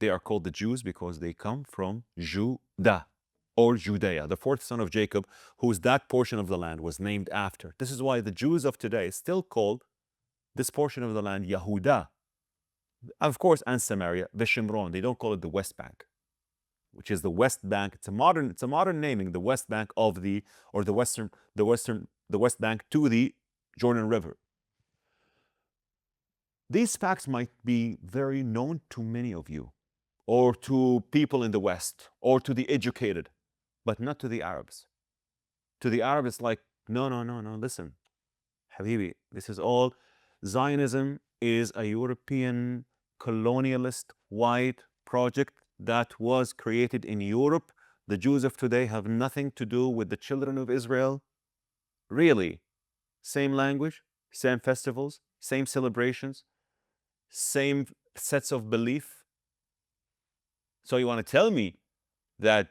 They are called the Jews because they come from Judah. or Judea, the fourth son of Jacob, whose that portion of the land was named after. This is why the Jews of today still call this portion of the land Yehuda. Of course, and Samaria, Veshimron. They don't call it the West Bank, which is the West Bank. It's a modern naming, the West Bank of the, or the West Bank to the Jordan River. These facts might be very known to many of you, or to people in the West, or to the educated, but not to the Arabs. To the Arab, it's like, no, listen, Habibi, this is all, Zionism is a European colonialist white project that was created in Europe. The Jews of today have nothing to do with the children of Israel. Really, same language, same festivals, same celebrations, same sets of belief. So you want to tell me that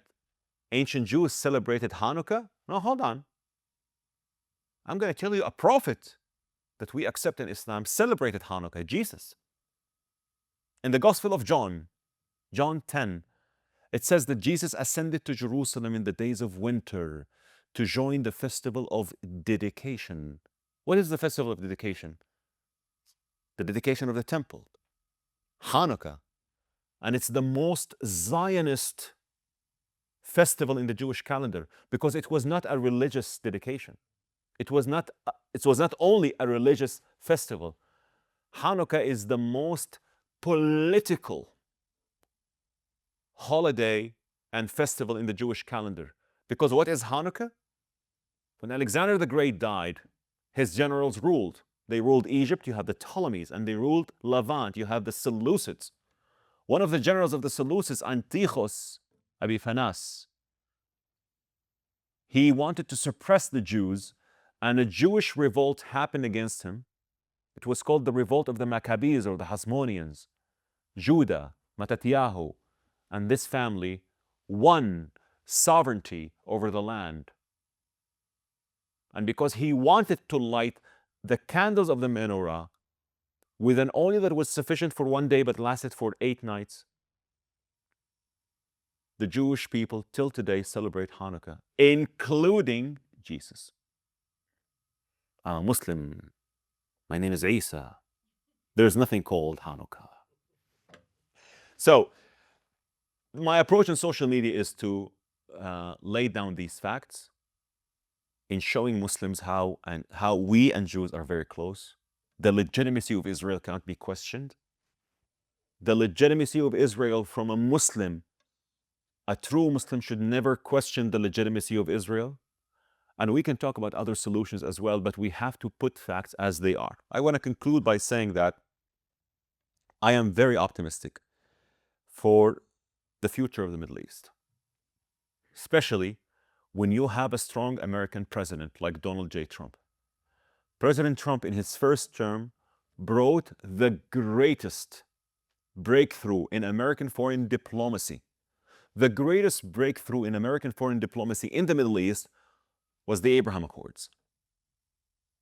ancient Jews celebrated Hanukkah? No, hold on. I'm going to tell you a prophet that we accept in Islam celebrated Hanukkah, Jesus. In the Gospel of John, John 10, it says that Jesus ascended to Jerusalem in the days of winter to join the festival of dedication. What is the festival of dedication? The dedication of the temple, Hanukkah. And it's the most Zionist festival in the Jewish calendar because it was not a religious dedication. It was not only a religious festival. Hanukkah is the most political holiday and festival in the Jewish calendar. Because what is Hanukkah? When Alexander the Great died, his generals ruled. They ruled Egypt, you have the Ptolemies, and they ruled Levant, you have the Seleucids. One of the generals of the Seleucids, Antiochus Epiphanes, he wanted to suppress the Jews, and a Jewish revolt happened against him. It was called the revolt of the Maccabees or the Hasmoneans. Judah, Mattatyahu, and this family won sovereignty over the land. And because he wanted to light the candles of the menorah with an oil that was sufficient for one day but lasted for 8 nights, the Jewish people till today celebrate Hanukkah, including Jesus. I'm a Muslim. My name is Isa. There's nothing called Hanukkah. So, my approach in social media is to lay down these facts in showing Muslims how we and Jews are very close. The legitimacy of Israel cannot be questioned. The legitimacy of Israel from a Muslim, a true Muslim should never question the legitimacy of Israel. And we can talk about other solutions as well, but we have to put facts as they are. I want to conclude by saying that I am very optimistic for the future of the Middle East, especially when you have a strong American president like Donald J. Trump. President Trump, in his first term, brought the greatest breakthrough in American foreign diplomacy. The greatest breakthrough in American foreign diplomacy in the Middle East was the Abraham Accords.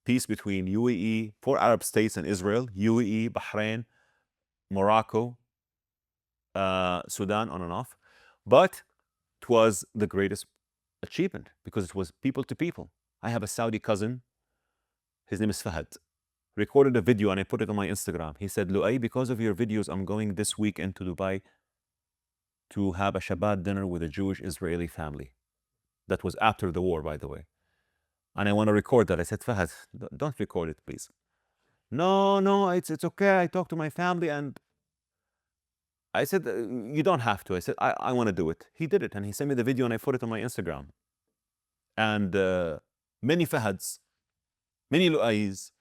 Peace between UAE, 4 Arab states and Israel, UAE, Bahrain, Morocco, Sudan, on and off. But it was the greatest achievement because it was people to people. I have a Saudi cousin, his name is Fahad, recorded a video and I put it on my Instagram. He said, Loay, because of your videos, I'm going this weekend to Dubai to have a Shabbat dinner with a Jewish Israeli family. That was after the war, by the way. And I want to record that. I said, Fahad, don't record it, please. No, it's okay. I talked to my family and I said, you don't have to. I said, I want to do it. He did it and he sent me the video and I put it on my Instagram. And many Fahads, many Lu'ays,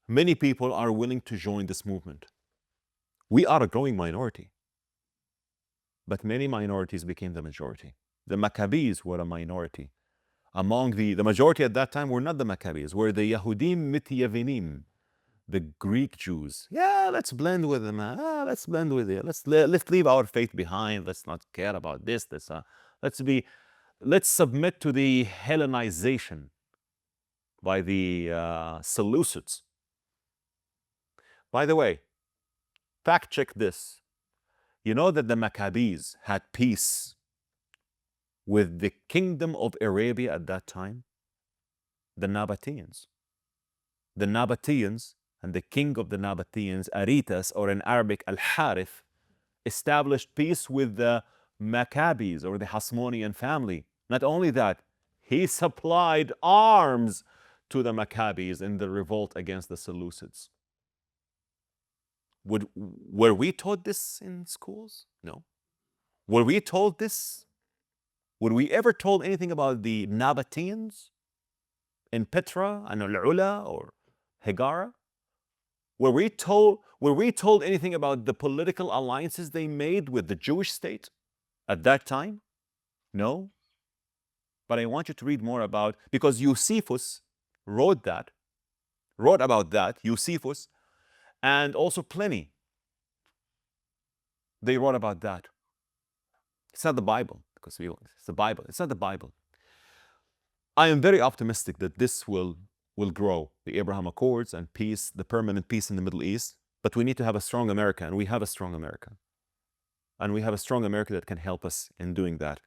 many people are willing to join this movement. We are a growing minority, but many minorities became the majority. The Maccabees were a minority. Among the majority at that time were not the Maccabees, were the Yahudim Mityavinim, the Greek Jews. Yeah, let's blend with them. Let's blend with it. Let's leave our faith behind. Let's not care about this. Let's submit to the Hellenization by the Seleucids. By the way, fact check this. You know that the Maccabees had peace with the kingdom of Arabia at that time? The Nabateans. The Nabateans and the king of the Nabateans, Aretas, or in Arabic, Alshareef, established peace with the Maccabees or the Hasmonean family. Not only that, he supplied arms to the Maccabees in the revolt against the Seleucids. Were we taught this in schools? No. Were we told this? Were we ever told anything about the Nabateans in Petra and Al-Ula or Hegara? Were we told anything about the political alliances they made with the Jewish state at that time? No. But I want you to read more about, because Josephus wrote about that, Josephus, and also Pliny. They wrote about that. It's not the Bible, because it's the Bible. It's not the Bible. I am very optimistic that this will grow, the Abraham Accords and peace, the permanent peace in the Middle East. But we need to have a strong America, and we have a strong America. And we have a strong America that can help us in doing that.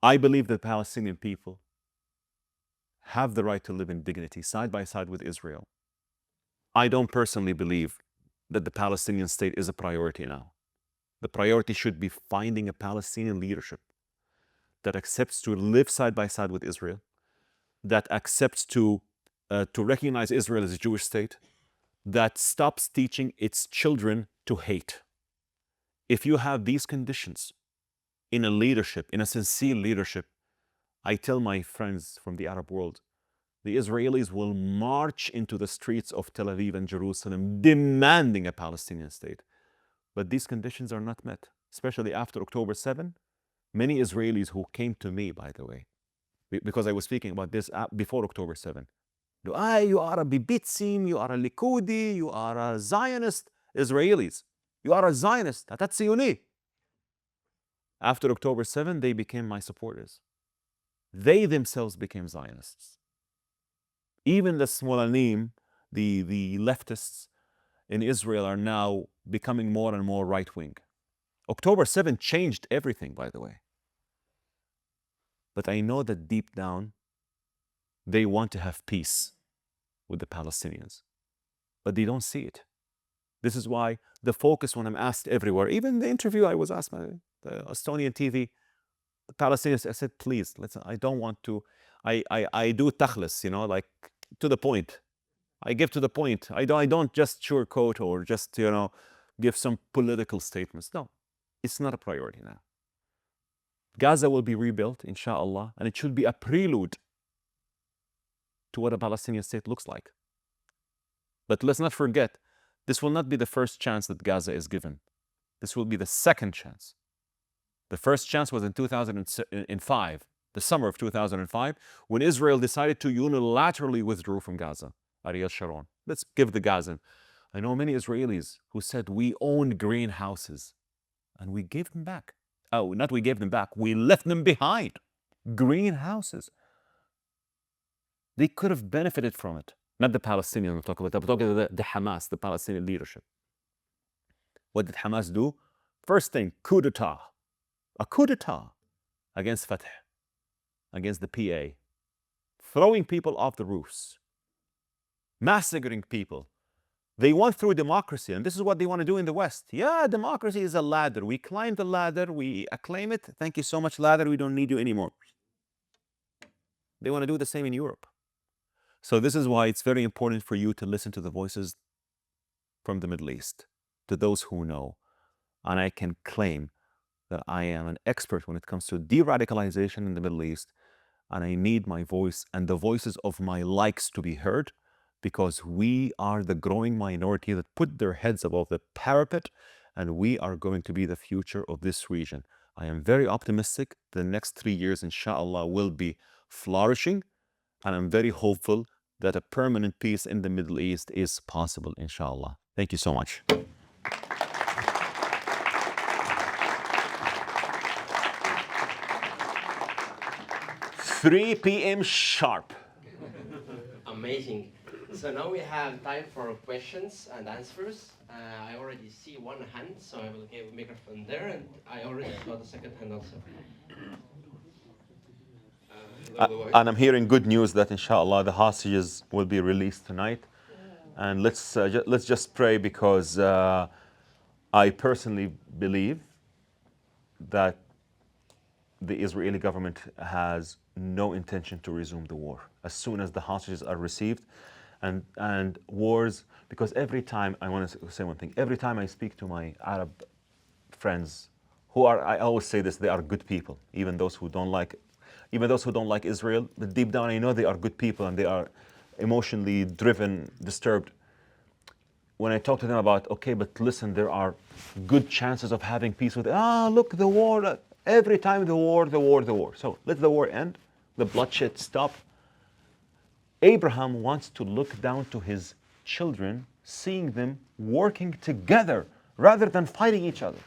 I believe that Palestinian people have the right to live in dignity side by side with Israel. I don't personally believe that the Palestinian state is a priority now. The priority should be finding a Palestinian leadership that accepts to live side by side with Israel, that accepts to recognize Israel as a Jewish state, that stops teaching its children to hate. If you have these conditions in a leadership, in a sincere leadership, I tell my friends from the Arab world, the Israelis will march into the streets of Tel Aviv and Jerusalem demanding a Palestinian state. But these conditions are not met, especially after October 7. Many Israelis who came to me, by the way, because I was speaking about this before October 7. You are a Bibitzim, you are a Likudi, you are a Zionist. Israelis, you are a Zionist, that's Tzionist. After October 7, they became my supporters. They themselves became Zionists. Even the Smolanim, the leftists in Israel, are now becoming more and more right-wing. October 7 changed everything, by the way. But I know that deep down, they want to have peace with the Palestinians. But they don't see it. This is why the focus, when I'm asked everywhere, even the interview I was asked by the Estonian TV, the Palestinians, I said, please, I don't want to, I do takhlis, like to the point. I give to the point. I don't just sugarcoat or just, give some political statements. No, it's not a priority now. Gaza will be rebuilt, inshallah, and it should be a prelude to what a Palestinian state looks like. But let's not forget, this will not be the first chance that Gaza is given. This will be the second chance. The first chance was in 2005, the summer of 2005, when Israel decided to unilaterally withdraw from Gaza, Ariel Sharon. Let's give the Gazan. I know many Israelis who said, we own greenhouses, and we gave them back. Oh, not we gave them back, we left them behind. Greenhouses. They could have benefited from it. Not the Palestinians I'm talking about, I'm talking about the Hamas, the Palestinian leadership. What did Hamas do? First thing, coup d'etat. A coup d'etat against Fatah, against the PA. Throwing people off the roofs. Massacring people. They went through democracy, and this is what they want to do in the West. Yeah, democracy is a ladder. We climb the ladder, we acclaim it. Thank you so much, ladder, we don't need you anymore. They want to do the same in Europe. So this is why it's very important for you to listen to the voices from the Middle East, to those who know. And I can claim that I am an expert when it comes to de-radicalization in the Middle East, and I need my voice and the voices of my likes to be heard, because we are the growing minority that put their heads above the parapet, and we are going to be the future of this region. I am very optimistic. The next 3 years, inshallah, will be flourishing, and I'm very hopeful that a permanent peace in the Middle East is possible, inshallah. Thank you so much. 3 p.m. sharp. Amazing. So now we have time for questions and answers. I already see one hand, so I will give a microphone there, and I already saw the second hand also. Hello, Loay. And I'm hearing good news that inshallah the hostages will be released tonight. And let's just pray, because I personally believe that the Israeli government has no intention to resume the war as soon as the hostages are received. And wars, because every time, I want to say one thing, every time I speak to my Arab friends, who are, I always say this, they are good people, even those who don't like Israel, but deep down I know they are good people and they are emotionally driven, disturbed. When I talk to them about, okay, but listen, there are good chances of having peace with, look, the war, every time the war, the war, the war. So let the war end, the bloodshed stop. Abraham wants to look down to his children, seeing them working together rather than fighting each other.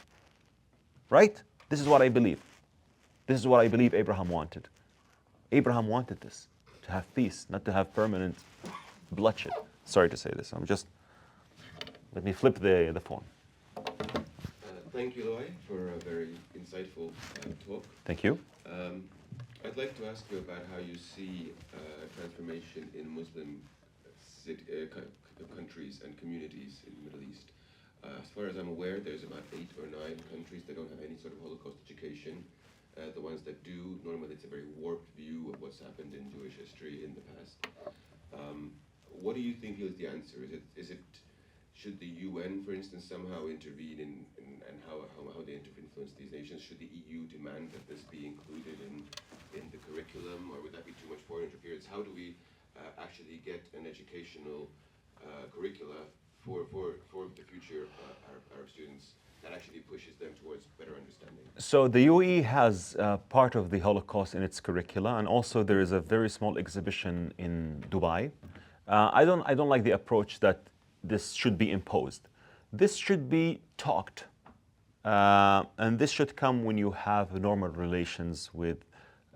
Right? This is what I believe. This is what I believe Abraham wanted. Abraham wanted this, to have peace, not to have permanent bloodshed. Sorry to say this. Let me flip the phone. Thank you, Loay, for a very insightful talk. Thank you. I'd like to ask you about how you see transformation in Muslim countries and communities in the Middle East. As far as I'm aware, there's about 8 or 9 countries that don't have any sort of Holocaust education. The ones that do, normally it's a very warped view of what's happened in Jewish history in the past. What do you think is the answer? Should the UN, for instance, somehow intervene in how they influence these nations? Should the EU demand that this be included in the curriculum, or would that be too much foreign interference? How do we actually get an educational curricula for the future Arab students that actually pushes them towards better understanding? So the UAE has part of the Holocaust in its curricula, and also there is a very small exhibition in Dubai. I don't like the approach that this should be imposed. This should be talked, and this should come when you have normal relations with,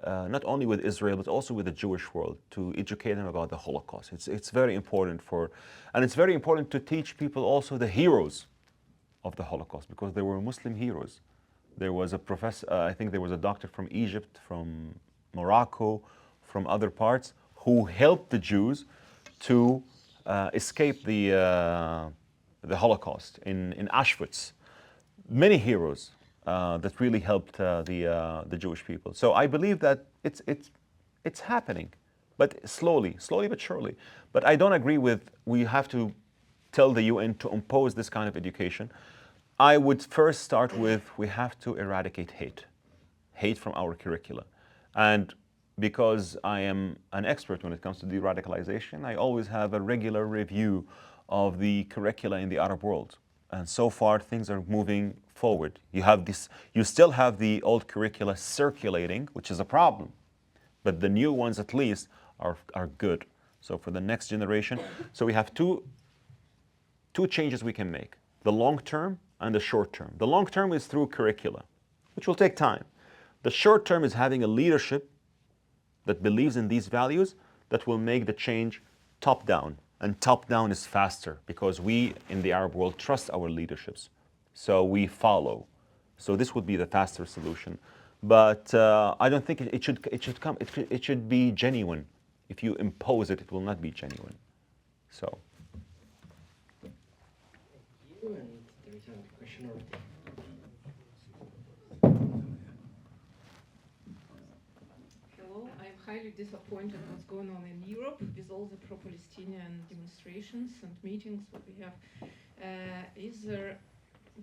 not only with Israel but also with the Jewish world, to educate them about the Holocaust. It's very important and it's very important to teach people also the heroes of the Holocaust, because there were Muslim heroes. There was a professor, I think there was a doctor from Egypt, from Morocco, from other parts, who helped the Jews to escape the Holocaust in Auschwitz. Many heroes that really helped the Jewish people. So I believe that it's happening, but slowly but surely. But I don't agree with we have to tell the UN to impose this kind of education. I would first start with we have to eradicate hate from our curricula. And because I am an expert when it comes to de-radicalization, I always have a regular review of the curricula in the Arab world. And so far, things are moving forward. You still have the old curricula circulating, which is a problem. But the new ones, at least, are good. So for the next generation, so we have two changes we can make: the long term and the short term. The long term is through curricula, which will take time. The short term is having a leadership that believes in these values, that will make the change top down. And top down is faster, because we in the Arab world trust our leaderships. So we follow. So this would be the faster solution. But I don't think it should be genuine. If you impose it, it will not be genuine. So. Thank you, and there is another question already. Hello, I'm highly disappointed what's going on in Europe with all the pro-Palestinian demonstrations and meetings that we have.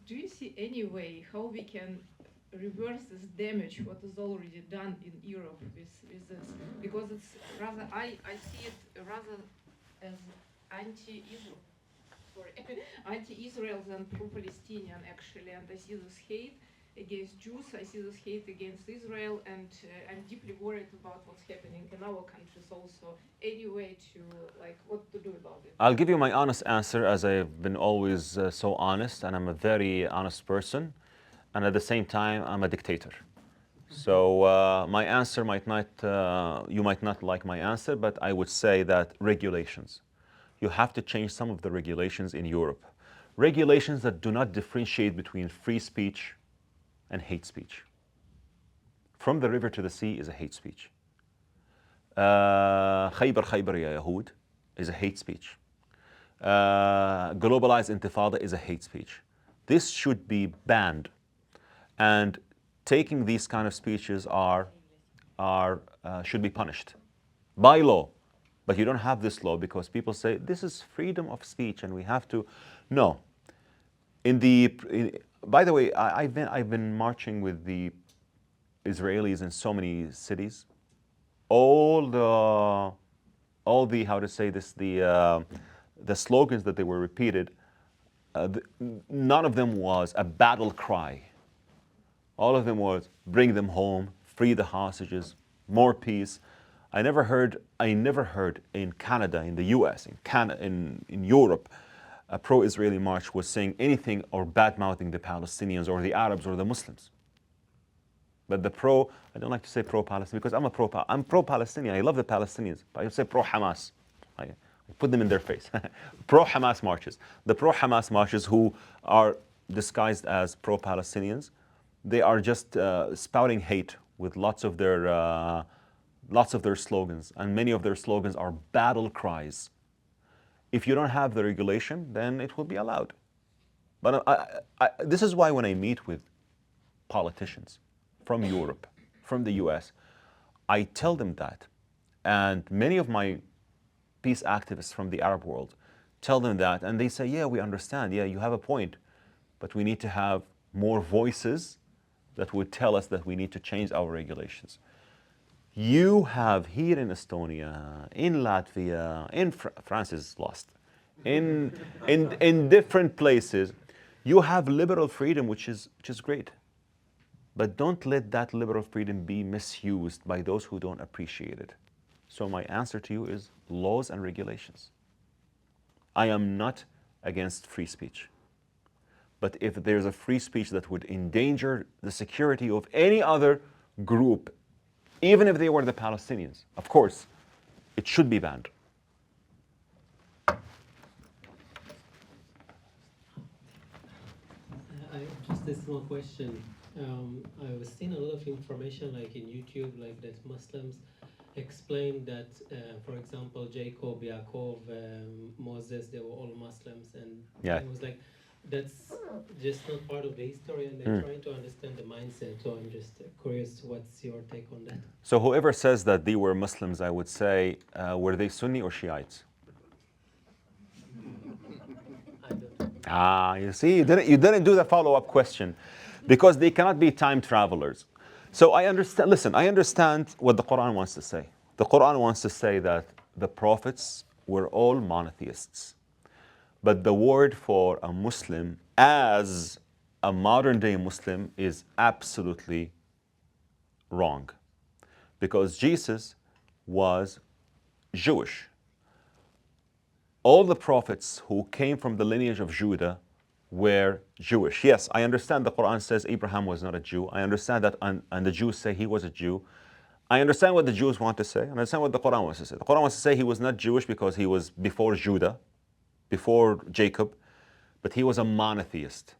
Do you see any way how we can reverse this damage, what is already done in Europe with this? Because it's rather, I see it rather as anti-Israel, anti-Israel than pro-Palestinian actually, and I see this hate against Jews, I see this hate against Israel, and I'm deeply worried about what's happening in our countries also. Any way to, what to do about it? I'll give you my honest answer, as I've been always so honest, and I'm a very honest person, and at the same time, I'm a dictator. So my answer might not, you might not like my answer, but I would say that regulations. You have to change some of the regulations in Europe. regulations that do not differentiate between free speech and hate speech. From the river to the sea is a hate speech. Khaybar Khaybar ya Yahud is a hate speech. Globalized intifada is a hate speech. This should be banned. And taking these kind of speeches should be punished by law. But you don't have this law because people say this is freedom of speech and we have to. No. By the way, I've been marching with the Israelis in so many cities. All the how to say this, the slogans that they were repeated, none of them was a battle cry. All of them was bring them home, free the hostages, more peace. I never heard in Canada, in the US, in Europe, a pro-Israeli march was saying anything or bad-mouthing the Palestinians or the Arabs or the Muslims. But I don't like to say pro-Palestinian because I'm pro-Palestinian. I love the Palestinians. But I say pro-Hamas. I put them in their face. Pro-Hamas marches. The pro-Hamas marches who are disguised as pro-Palestinians, they are just spouting hate with lots of their slogans. And many of their slogans are battle cries. If you don't have the regulation, then it will be allowed. But this is why when I meet with politicians from Europe, from the US, I tell them that. And many of my peace activists from the Arab world tell them that. And they say, yeah, we understand. Yeah, you have a point. But we need to have more voices that would tell us that we need to change our regulations. You have here in Estonia, in Latvia, in France is lost, in different places, you have liberal freedom, which is great. But don't let that liberal freedom be misused by those who don't appreciate it. So my answer to you is laws and regulations. I am not against free speech. But if there's a free speech that would endanger the security of any other group, even if they were the Palestinians, of course, it should be banned. Just a small question. I was seeing a lot of information, like in YouTube, like that Muslims explain that, for example, Jacob, Yaakov, Moses, they were all Muslims, and Yeah. it was like that's just not part of the history, and they're trying to understand the mindset. So I'm just curious, what's your take on that? So whoever says that they were Muslims, I would say, were they Sunni or Shiites? I don't. You see, you didn't do the follow-up question because they cannot be time travelers. So I understand what the Quran wants to say. The Quran wants to say that the prophets were all monotheists. But the word for a Muslim as a modern day Muslim is absolutely wrong. Because Jesus was Jewish. All the prophets who came from the lineage of Judah were Jewish. Yes, I understand the Quran says Abraham was not a Jew. I understand that, and the Jews say he was a Jew. I understand what the Jews want to say. I understand what the Quran wants to say. The Quran wants to say he was not Jewish because he was before Judah, before Jacob, but he was a monotheist.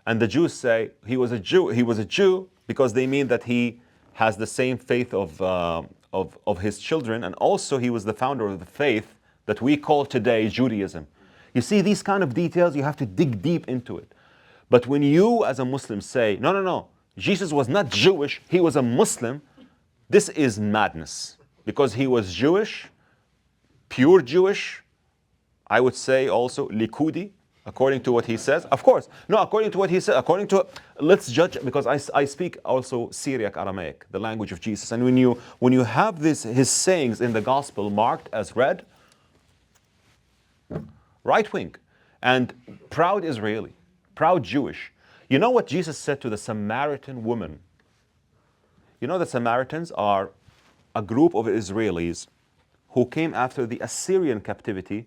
And the Jews say he was a Jew. He was a Jew because they mean that he has the same faith of his children, and also he was the founder of the faith that we call today Judaism. You see, these kind of details, you have to dig deep into it. But when you as a Muslim say, no, Jesus was not Jewish, he was a Muslim, this is madness. Because he was Jewish, pure Jewish, I would say also Likudi, according to what he says. Of course, no, according to what he said, let's judge, because I speak also Syriac Aramaic, the language of Jesus. And when you have his sayings in the gospel marked as red, right wing, and proud Israeli, proud Jewish. You know what Jesus said to the Samaritan woman? You know the Samaritans are a group of Israelis who came after the Assyrian captivity,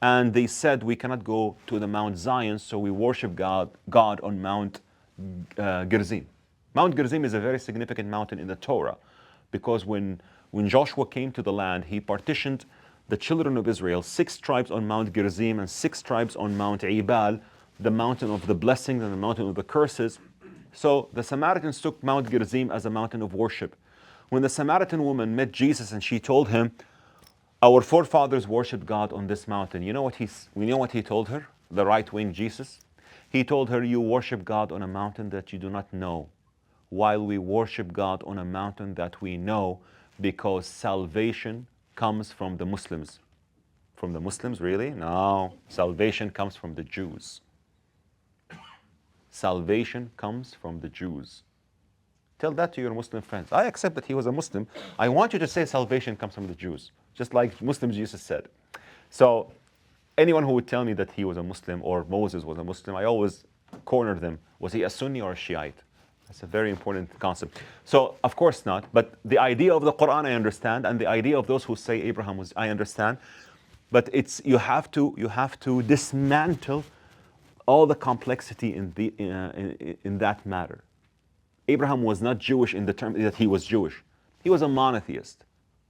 and they said we cannot go to the Mount Zion, so we worship God on Mount Gerizim. Mount Gerizim is a very significant mountain in the Torah, because when Joshua came to the land, he partitioned the children of Israel, 6 tribes on Mount Gerizim and 6 tribes on Mount Ebal. the mountain of the blessings and the mountain of the curses. So the Samaritans took Mount Gerizim as a mountain of worship. When the Samaritan woman met Jesus and she told him, our forefathers worshipped God on this mountain, you know what he told her? The right-wing Jesus? He told her, you worship God on a mountain that you do not know, while we worship God on a mountain that we know, because salvation comes from the Muslims. From the Muslims, really? No, salvation comes from the Jews. Salvation comes from the Jews. Tell that to your Muslim friends. I accept that he was a Muslim. I want you to say salvation comes from the Jews, just like Muslim Jesus said. So anyone who would tell me that he was a Muslim or Moses was a Muslim, I always corner them. Was he a Sunni or a Shiite? That's a very important concept. So of course not, but the idea of the Quran I understand, and the idea of those who say Abraham was, I understand. But it's you have to dismantle all the complexity in that matter. Abraham was not Jewish in the term that he was Jewish. He was a monotheist.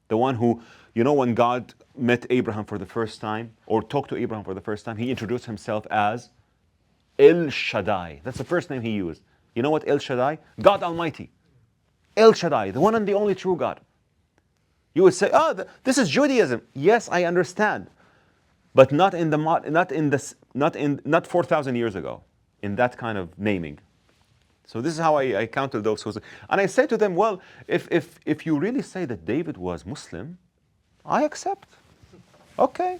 The one who, when God met Abraham for the first time, or talked to Abraham for the first time, he introduced himself as El Shaddai. That's the first name he used. You know what El Shaddai? God Almighty. El Shaddai, the one and the only true God. You would say, this is Judaism. Yes, I understand. But not 4,000 years ago, in that kind of naming. So this is how I counter those who say, and I say to them, well, if you really say that David was Muslim, I accept. Okay.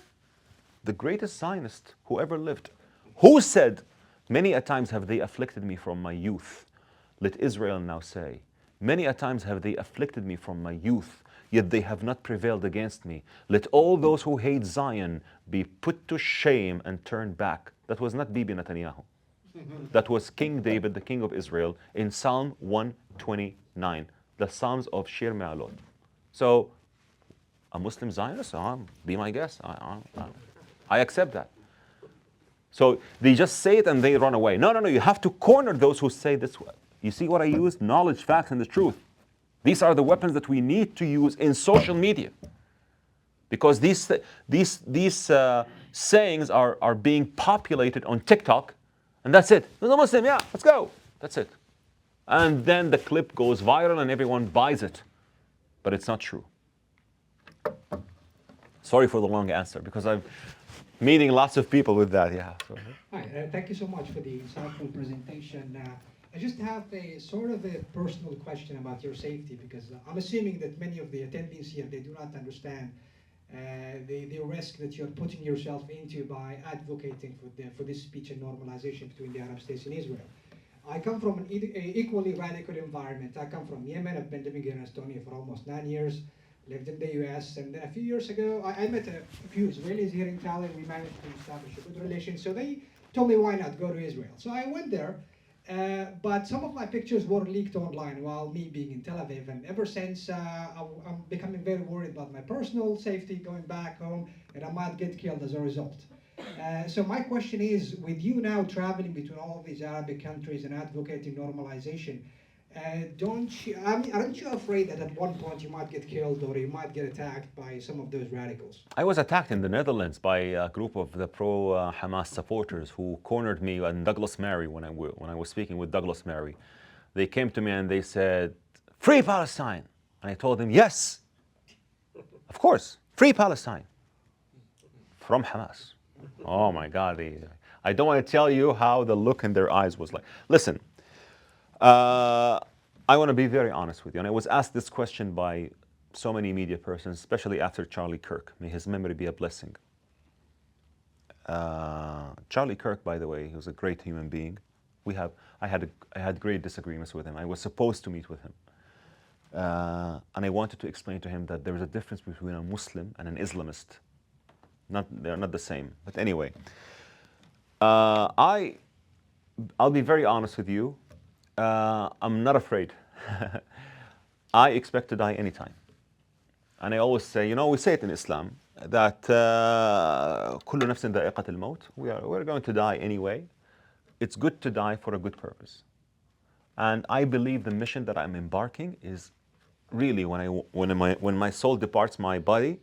The greatest Zionist who ever lived, who said, many a times have they afflicted me from my youth. Let Israel now say, many a times have they afflicted me from my youth, yet they have not prevailed against me. Let all those who hate Zion be put to shame and turn back. That was not Bibi Netanyahu. That was King David, the king of Israel, in Psalm 129, the Psalms of Shir Me'alot. So, a Muslim Zionist, be my guest. I accept that. So they just say it and they run away. No, you have to corner those who say this. You see what I use? Knowledge, facts, and the truth. These are the weapons that we need to use in social media. Because these sayings are being populated on TikTok, and that's it. There's a Muslim, yeah, let's go. That's it. And then the clip goes viral and everyone buys it. But it's not true. Sorry for the long answer, because I'm meeting lots of people with that, yeah. So. Hi, thank you so much for the insightful presentation. I just have a sort of a personal question about your safety, because I'm assuming that many of the attendees here, they do not understand the risk that you're putting yourself into by advocating for this speech and normalization between the Arab states and Israel. I come from an equally radical environment. I come from Yemen. I've been living here in Estonia for almost 9 years, lived in the US, and then a few years ago, I met a few Israelis here in Tallinn. We managed to establish a good relation. So they told me, why not go to Israel? So I went there. But some of my pictures were leaked online while me being in Tel Aviv, and ever since I'm becoming very worried about my personal safety going back home, and I might get killed as a result. So my question is, with you now traveling between all of these Arabic countries and advocating normalization, aren't you afraid that at one point you might get killed or you might get attacked by some of those radicals? I was attacked in the Netherlands by a group of the pro-Hamas supporters who cornered me and Douglas Murray when I was speaking with Douglas Murray. They came to me and they said, "Free Palestine!" And I told them, yes, of course, free Palestine from Hamas. Oh my God, I don't want to tell you how the look in their eyes was like. Listen, I want to be very honest with you. And I was asked this question by so many media persons, especially after Charlie Kirk. May his memory be a blessing. Charlie Kirk, by the way, he was a great human being. I had great disagreements with him. I was supposed to meet with him. And I wanted to explain to him that there is a difference between a Muslim and an Islamist. They're not the same. But anyway, I'll be very honest with you. I'm not afraid. I expect to die anytime. And I always say, we say it in Islam, that كل نفس ذائقة الموت. We're going to die anyway. It's good to die for a good purpose. And I believe the mission that I'm embarking is really when my soul departs my body,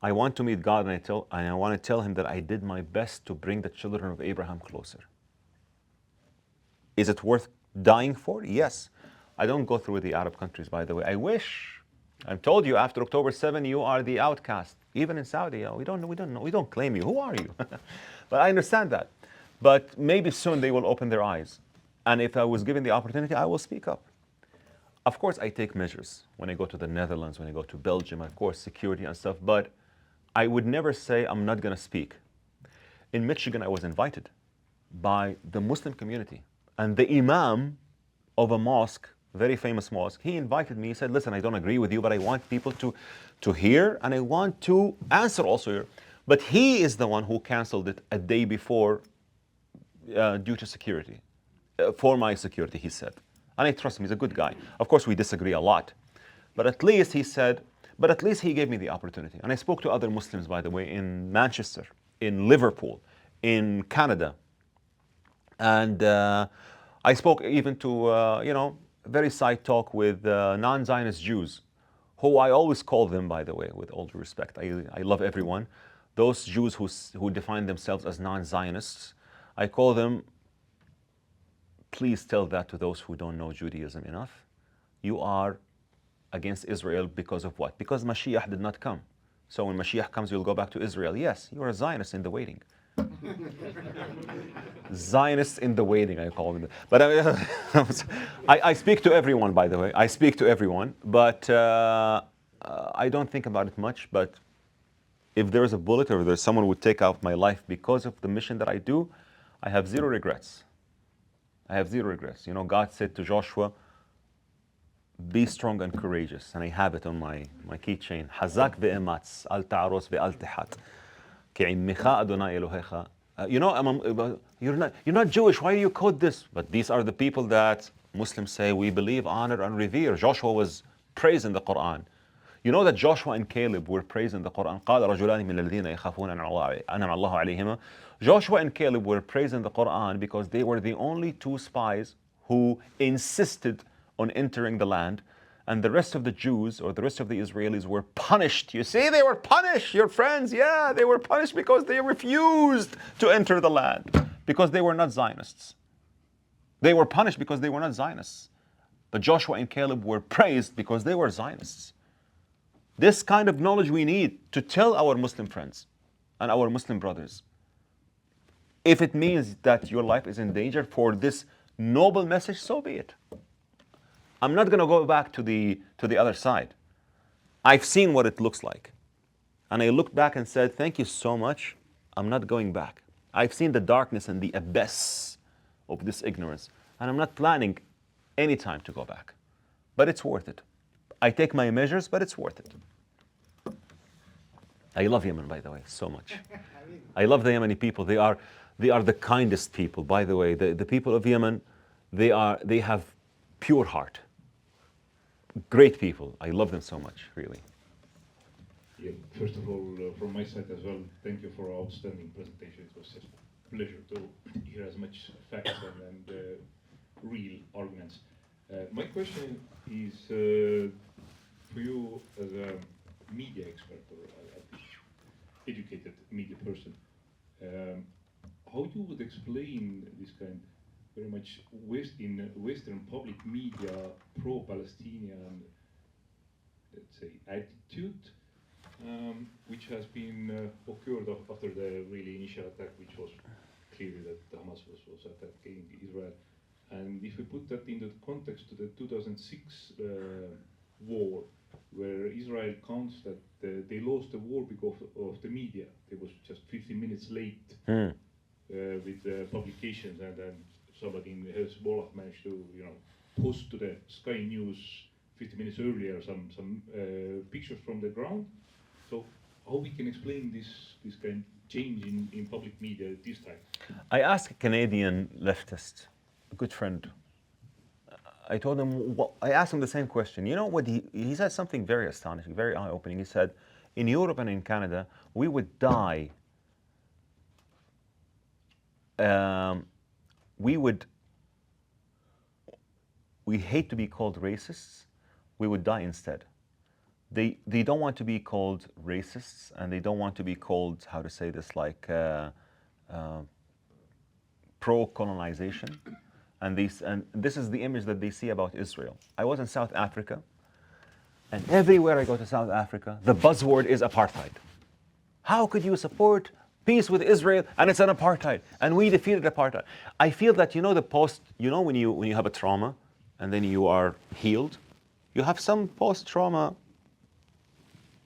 I want to meet God, and I want to tell him that I did my best to bring the children of Abraham closer. Is it worth dying for? Yes. I don't go through with the Arab countries, by the way. I wish. I've told you after October 7, you are the outcast. Even in Saudi, we don't know. We don't claim you. Who are you? But I understand that. But maybe soon they will open their eyes. And if I was given the opportunity, I will speak up. Of course, I take measures when I go to the Netherlands, when I go to Belgium, of course, security and stuff. But I would never say I'm not going to speak. In Michigan, I was invited by the Muslim community. And the imam of a mosque, very famous mosque, he invited me. He said, listen, I don't agree with you, but I want people to hear, and I want to answer also here. But he is the one who canceled it a day before due to security. For my security, he said. And I trust him, he's a good guy. Of course, we disagree a lot. But at least he said, but at least he gave me the opportunity. And I spoke to other Muslims, by the way, in Manchester, in Liverpool, in Canada. And I spoke even to, very side talk with non-Zionist Jews, who I always call them, by the way, with all due respect. I love everyone. Those Jews who define themselves as non-Zionists, I call them, please tell that to those who don't know Judaism enough. You are against Israel because of what? Because Mashiach did not come. So when Mashiach comes, you'll go back to Israel. Yes, you are a Zionist in the waiting. Zionists in the waiting, I call them. But I speak to everyone, by the way. I speak to everyone, but I don't think about it much. But if there's a bullet or there's someone who would take out my life because of the mission that I do, I have zero regrets. I have zero regrets. God said to Joshua, be strong and courageous. And I have it on my keychain. Hazak ve'ematz, al ta'aros ve'al tihat. You're not Jewish. Why do you quote this? But these are the people that Muslims say we believe, honor, and revere. Joshua was praised in the Quran. You know that Joshua and Caleb were praised in the Quran. قال رجلان من الذين يخافون أنعم الله عليهما. Joshua and Caleb were praised in the Quran because they were the only two spies who insisted on entering the land, and the rest of the Jews or the rest of the Israelis were punished. You see, they were punished, your friends. Yeah, they were punished because they refused to enter the land because they were not Zionists. They were punished because they were not Zionists. But Joshua and Caleb were praised because they were Zionists. This kind of knowledge we need to tell our Muslim friends and our Muslim brothers. If it means that your life is in danger for this noble message, so be it. I'm not going to go back to the other side. I've seen what it looks like. And I looked back and said, thank you so much. I'm not going back. I've seen the darkness and the abyss of this ignorance. And I'm not planning any time to go back. But it's worth it. I take my measures, but it's worth it. I love Yemen, by the way, so much. I love the Yemeni people. They are the kindest people. By the way, the people of Yemen, they have pure heart. Great people. I love them so much, really. Yeah, first of all, from my side as well, thank you for an outstanding presentation. It was just a pleasure to hear as much facts and real arguments. My question is for you as a media expert or at least educated media person. How you would explain this kind very much Western public media pro-Palestinian, let's say, attitude, which has been occurred after the really initial attack, which was clearly that Hamas was attacking Israel. And if we put that into the context to the 2006 war, where Israel counts that they lost the war because of the media. They was just 15 minutes late with the publications, and then somebody in Hezbollah managed to, post to the Sky News 50 minutes earlier some pictures from the ground. So how we can explain this kind of change in public media at this time? I asked a Canadian leftist, a good friend. I told him, I asked him the same question. You know what? He said something very astonishing, very eye-opening. He said, in Europe and in Canada, we would die. We hate to be called racists. We would die instead. they don't want to be called racists, and they don't want to be called, how to say this, like pro-colonization. And this is the image that they see about Israel. I was in South Africa, and everywhere I go to South Africa, the buzzword is apartheid. How could you support peace with Israel and it's an apartheid? And we defeated apartheid. I feel that, when you have a trauma and then you are healed, you have some post-trauma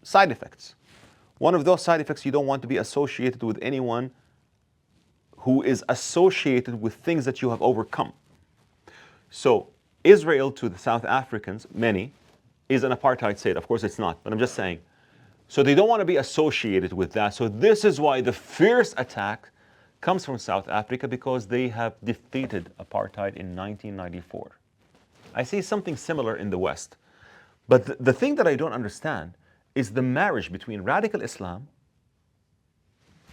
side effects. One of those side effects, you don't want to be associated with anyone who is associated with things that you have overcome. So Israel, to the South Africans, many, is an apartheid state. Of course it's not, but I'm just saying. So they don't want to be associated with that. So this is why the fierce attack comes from South Africa, because they have defeated apartheid in 1994. I see something similar in the West. But the thing that I don't understand is the marriage between radical Islam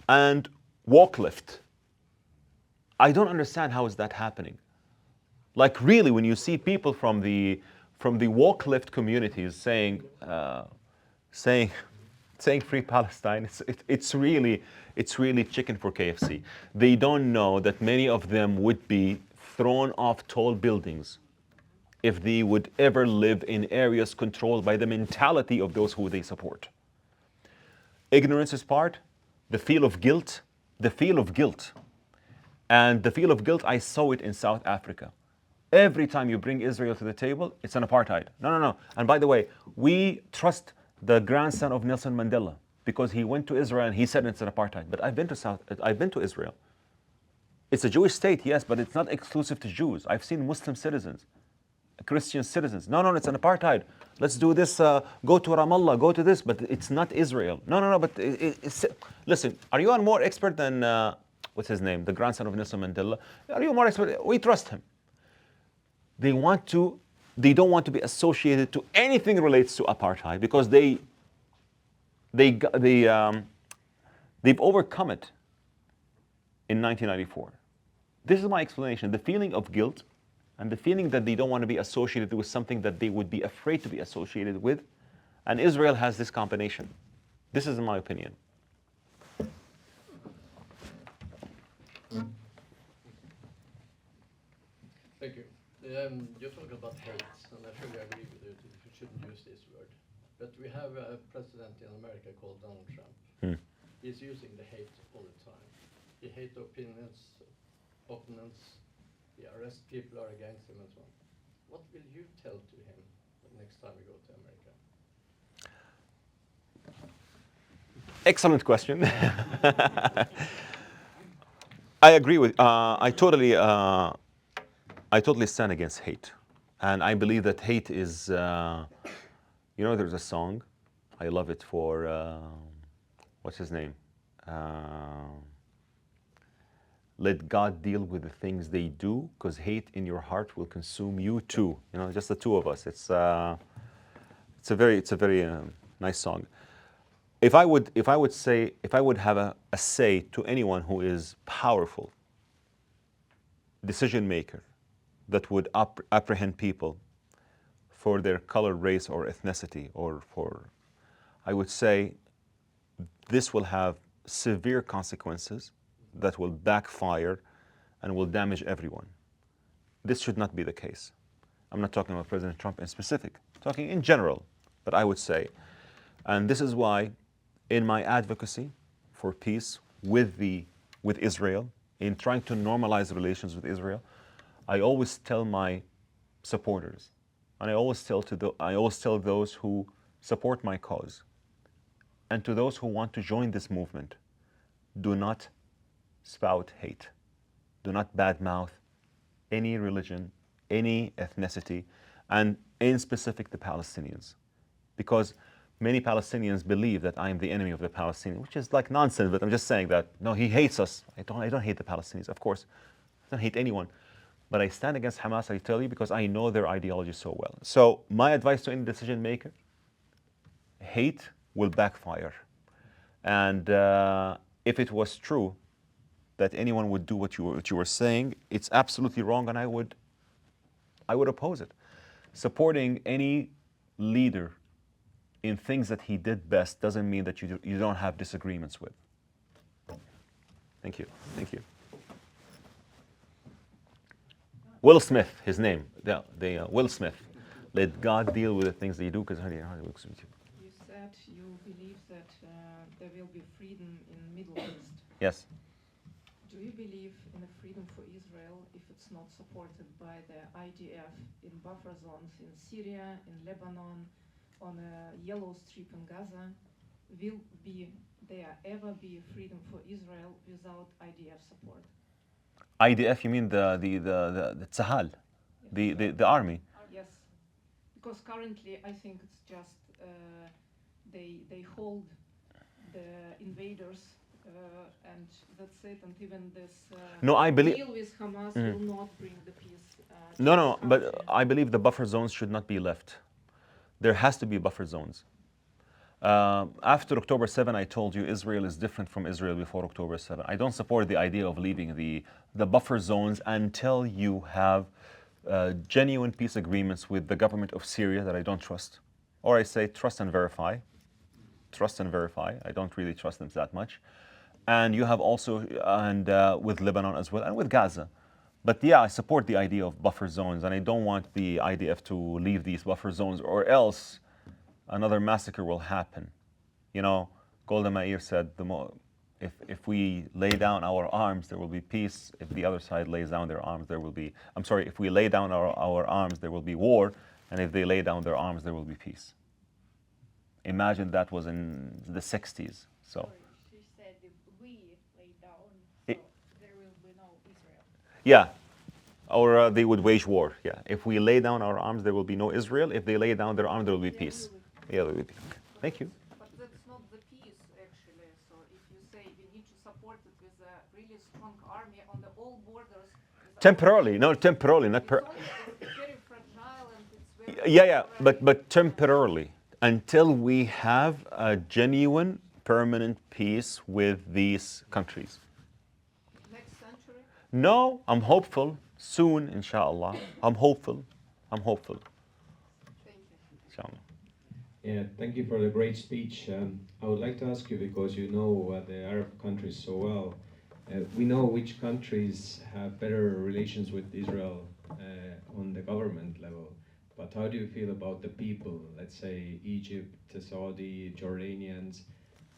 and walk lift. I don't understand how is that happening. Like really, when you see people from the walk lift communities saying free Palestine, it's really chicken for KFC. They don't know that many of them would be thrown off tall buildings if they would ever live in areas controlled by the mentality of those who they support. Ignorance is part, the feel of guilt. And the feel of guilt, I saw it in South Africa. Every time you bring Israel to the table, it's an apartheid. No. And by the way, we trust the grandson of Nelson Mandela because he went to Israel and he said it's an apartheid. But I've been to Israel. It's a Jewish state, yes, but it's not exclusive to Jews. I've seen Muslim citizens, Christian citizens. No, it's an apartheid. Let's do this, go to Ramallah, go to this, but it's not Israel. No, but listen, are you more expert than, what's his name, the grandson of Nelson Mandela? Are you more expert? We trust him. They don't want to be associated to anything relates to apartheid because they've overcome it in 1994. This is my explanation. The feeling of guilt and the feeling that they don't want to be associated with something that they would be afraid to be associated with. And Israel has this combination. This is my opinion. Thank you. You talk about hate, and I fully agree with you that you shouldn't use this word. But we have a president in America called Donald Trump. He's using the hate all the time. He hates opponents, he arrests people who are against him and so on. What will you tell to him the next time you go to America? Excellent question. I agree with, I totally stand against hate. And I believe that hate is, there's a song, I love it for, what's his name? Let God deal with the things they do, because hate in your heart will consume you too. Just the two of us. It's a very nice song. If I would have a say to anyone who is powerful, decision maker, that would apprehend people for their color, race, or ethnicity, I would say this will have severe consequences that will backfire and will damage everyone. This should not be the case. I'm not talking about President Trump in specific, I'm talking in general, but I would say, and this is why in my advocacy for peace with Israel, in trying to normalize relations with Israel, I always tell my supporters, and I always tell those who support my cause, and to those who want to join this movement, do not spout hate. Do not badmouth any religion, any ethnicity, and in specific the Palestinians. Because many Palestinians believe that I am the enemy of the Palestinians, which is like nonsense, but I'm just saying that, no, he hates us. I don't hate the Palestinians, of course. I don't hate anyone. But I stand against Hamas, I tell you, because I know their ideology so well. So my advice to any decision maker, hate will backfire. And if it was true that anyone would do what you were saying, it's absolutely wrong, and I would oppose it. Supporting any leader in things that he did best doesn't mean that you don't have disagreements with. Thank you. Thank you. Will Smith, his name. Will Smith. Let God deal with the things that you do, because how it works with you. You said you believe that there will be freedom in Middle East. Yes. Do you believe in a freedom for Israel if it's not supported by the IDF in buffer zones in Syria, in Lebanon, on a yellow strip in Gaza? Will there ever be freedom for Israel without IDF support? IDF, you mean the Tzahal, the army? Yes, because currently I think it's just they hold the invaders and that's it. And even this No, I believe. deal with Hamas will not bring the peace. To No, this but country. I believe the buffer zones should not be left. There has to be buffer zones. After October 7, I told you Israel is different from Israel before October 7. I don't support the idea of leaving the buffer zones until you have genuine peace agreements with the government of Syria that I don't trust. Or I say trust and verify. Trust and verify. I don't really trust them that much. And you have also, with Lebanon as well, and with Gaza. But yeah, I support the idea of buffer zones, and I don't want the IDF to leave these buffer zones, or else another massacre will happen. You know, Golda Meir said, if we lay down our arms, there will be peace. If the other side lays down their arms, there will be, if we lay down our arms, there will be war. And if they lay down their arms, there will be peace. Imagine that was in the 60s. So. Sorry, she said if we lay down, so there will be no Israel. Yeah, or they would wage war. Yeah, if we lay down our arms, there will be no Israel. If they lay down their arms, there will be peace. Yeah, there will be. Thank you. But that's not the peace, actually. So if you say we need to support it with a really strong army on the all borders. Temporarily, not It's very fragile and it's very. Yeah, but temporarily, until we have a genuine, permanent peace with these countries. Next century? No, I'm hopeful. Soon, inshallah. I'm hopeful. Thank you. Inshallah. Yeah, thank you for the great speech. I would like to ask you, because you know the Arab countries so well, we know which countries have better relations with Israel on the government level, but how do you feel about the people, let's say Egypt, Saudi, Jordanians?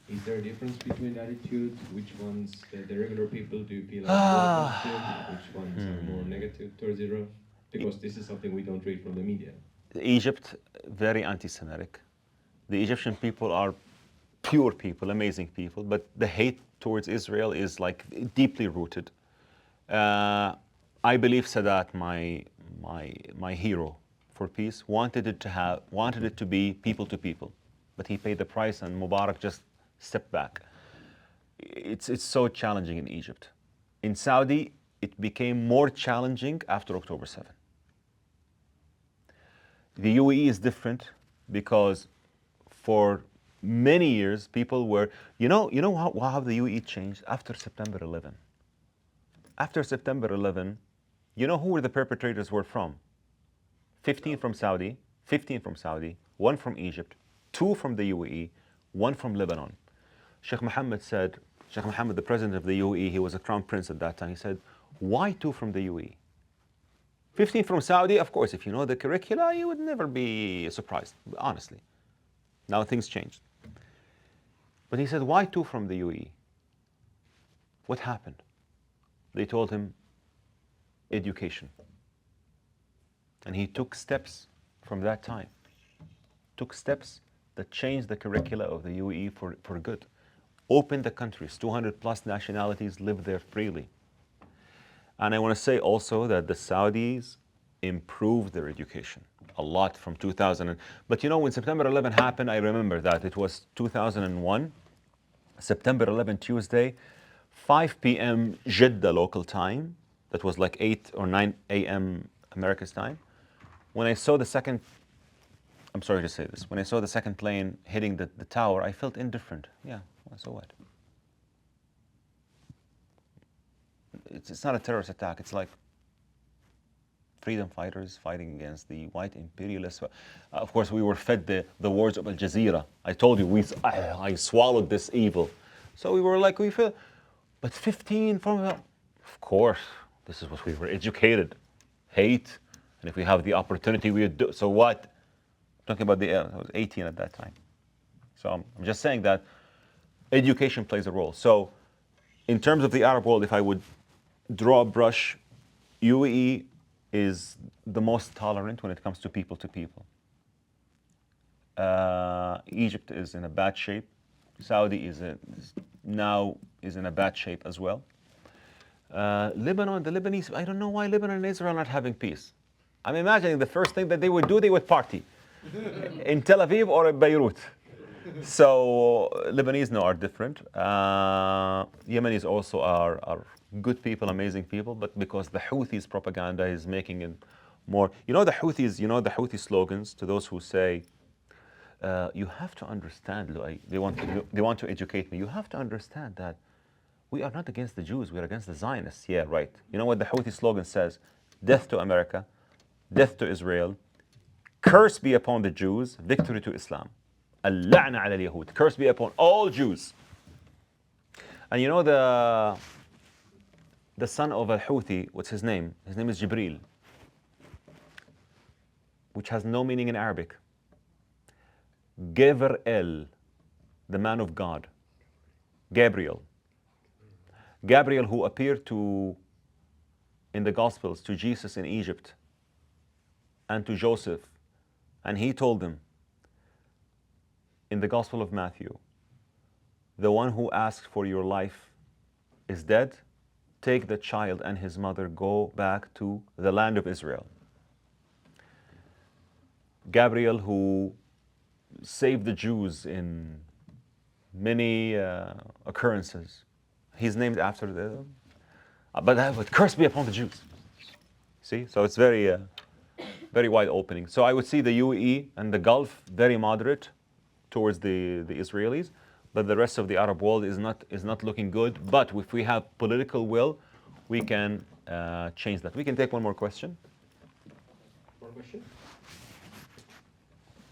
Is there a difference between attitudes? Which ones, the regular people, do you feel are more positive? Which ones are more negative towards Israel? Because this is something we don't read from the media. Egypt, very anti-Semitic. The Egyptian people are pure people, amazing people, but the hate towards Israel is like deeply rooted. I believe Sadat, my hero for peace, wanted it to be people to people, but he paid the price, and Mubarak just stepped back. It's so challenging in Egypt. In Saudi, it became more challenging after October 7. The UAE is different because for many years people were, you know how the UAE changed after September 11. After September 11, you know who the perpetrators were from? 15 from Saudi, 1 from Egypt, 2 from the UAE, 1 from Lebanon. Sheikh Mohammed, the president of the UAE, he was a crown prince at that time, he said, why 2 from the UAE? 15 from Saudi, of course, if you know the curricula, you would never be surprised, honestly. Now things changed. But he said, why 2 from the UAE? What happened? They told him, education. And he took steps from that time. Took steps that changed the curricula of the UAE for good. Opened the countries, 200 plus nationalities live there freely. And I want to say also that the Saudis improved their education a lot from 2000. But you know, when September 11 happened, I remember that. It was 2001, September 11, Tuesday, 5 p.m. Jeddah local time. That was like 8 or 9 a.m. America's time. When I saw the second, I'm sorry to say this, when I saw the second plane hitting the tower, I felt indifferent. Yeah, well, so what? It's not a terrorist attack. It's like freedom fighters fighting against the white imperialists. Of course, we were fed the words of Al Jazeera. I told you, I swallowed this evil. So we were like, we feel, but 15 from, of course, this is what we were educated. Hate, and if we have the opportunity, we would do. So what? Talking about I was 18 at that time. So I'm just saying that education plays a role. So in terms of the Arab world, if I would draw a brush, UAE is the most tolerant when it comes to people. Egypt is in a bad shape. Saudi is now in a bad shape as well. Lebanon, the Lebanese, I don't know why Lebanon and Israel are not having peace. I'm imagining the first thing that they would do, they would party in Tel Aviv or in Beirut. So Lebanese now are different. Yemenis also are good people, amazing people, but because the Houthis propaganda is making it more. You know the Houthi slogans to those who say, you have to understand, Loay, they want to educate me. You have to understand that we are not against the Jews, we are against the Zionists. Yeah, right. You know what the Houthi slogan says? Death to America, death to Israel, curse be upon the Jews, victory to Islam. Al-la'na ala al-Yahud. Curse be upon all Jews. And you know the son of Al-Houthi, what's his name? His name is Jibril, which has no meaning in Arabic. Gabriel, the man of God. Gabriel, who appeared in the Gospels to Jesus in Egypt and to Joseph, and he told them in the Gospel of Matthew, the one who asked for your life is dead. Take the child and his mother, go back to the land of Israel. Gabriel, who saved the Jews in many occurrences, he's named after but curse be upon the Jews. See, so it's very wide opening. So I would see the UAE and the Gulf very moderate towards the Israelis, but the rest of the Arab world is not looking good. But if we have political will, we can change that. We can take one more question. More question?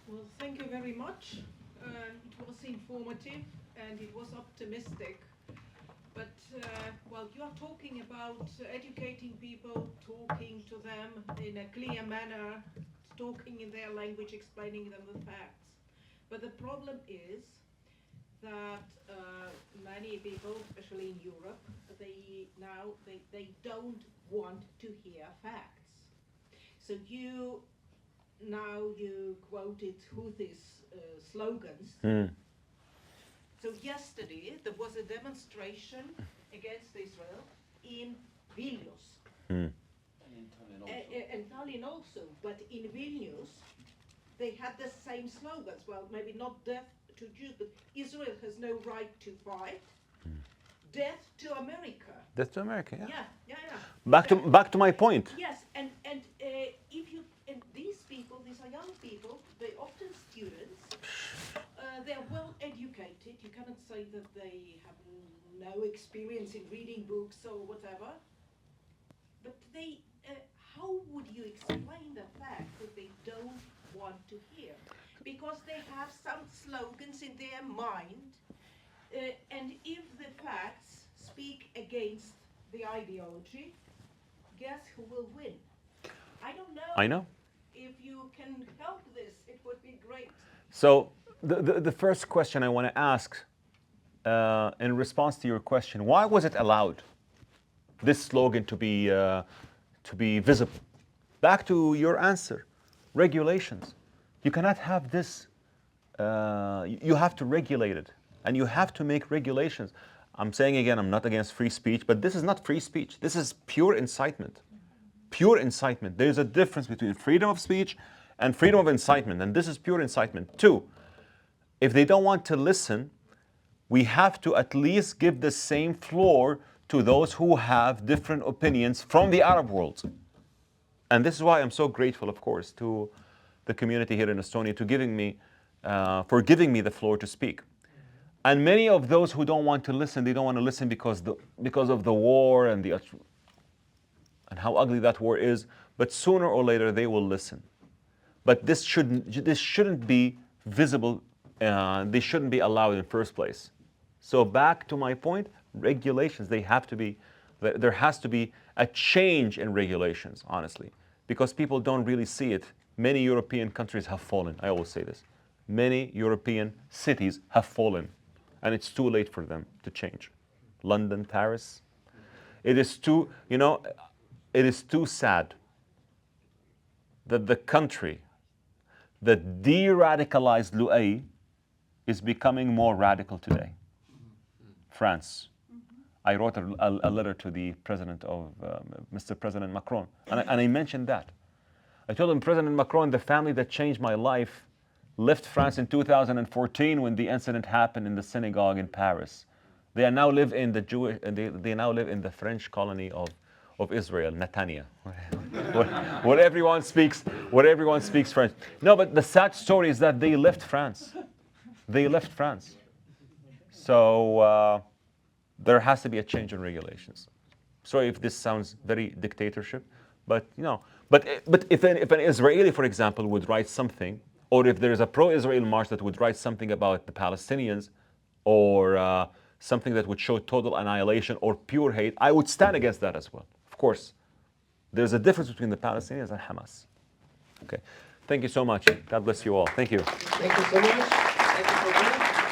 Well, thank you very much. It was informative and it was optimistic. But well, you are talking about educating people, talking to them in a clear manner, talking in their language, explaining them the facts. But the problem is that many people, especially in Europe, they don't want to hear facts. So you quoted Houthis slogans. So yesterday there was a demonstration against Israel in Vilnius. And Tallinn also, but in Vilnius they had the same slogans. Well, maybe not death to Jews, but Israel has no right to fight. Death to America. Death to America, yeah. Yeah. Back to my point. Yes, and these people, these are young people, they're often students. They're well educated. You cannot say that they have no experience in reading books or whatever. But how would you explain the fact that they don't want to hear? Because they have some slogans in their mind, and if the facts speak against the ideology, guess who will win? I don't know. I know. If you can help this, it would be great. So the first question I want to ask, in response to your question, why was it allowed, this slogan to be visible? Back to your answer, regulations. You cannot have this. You have to regulate it, and you have to make regulations. I'm saying again, I'm not against free speech, but this is not free speech. This is pure incitement. Pure incitement. There's a difference between freedom of speech and freedom of incitement, and this is pure incitement. Two, if they don't want to listen, we have to at least give the same floor to those who have different opinions from the Arab world. And this is why I'm so grateful, of course, to the community here in Estonia for giving me the floor to speak. And many of those who don't want to listen, they don't want to listen because of the war and and how ugly that war is, but sooner or later they will listen. But this shouldn't be visible, they shouldn't be allowed in the first place. So back to my point, regulations, there has to be a change in regulations, honestly, because people don't really see it. Many European countries have fallen, I always say this. Many European cities have fallen, and it's too late for them to change. London, Paris. It is too sad that the country that de-radicalized Loay is becoming more radical today. France. I wrote a letter to the president of Mr. President Macron, and I mentioned that. I told him, President Macron, the family that changed my life left France in 2014 when the incident happened in the synagogue in Paris. They now live in they now live in the French colony of Israel, Netanya, where everyone speaks French. No, but the sad story is that they left France. They left France. So there has to be a change in regulations. Sorry if this sounds very dictatorship, but if an Israeli, for example, would write something, or if there is a pro-Israel march that would write something about the Palestinians, or something that would show total annihilation or pure hate, I would stand against that as well. Of course, there's a difference between the Palestinians and Hamas. Okay, thank you so much. God bless you all. Thank you. Thank you so much. Thank you so much.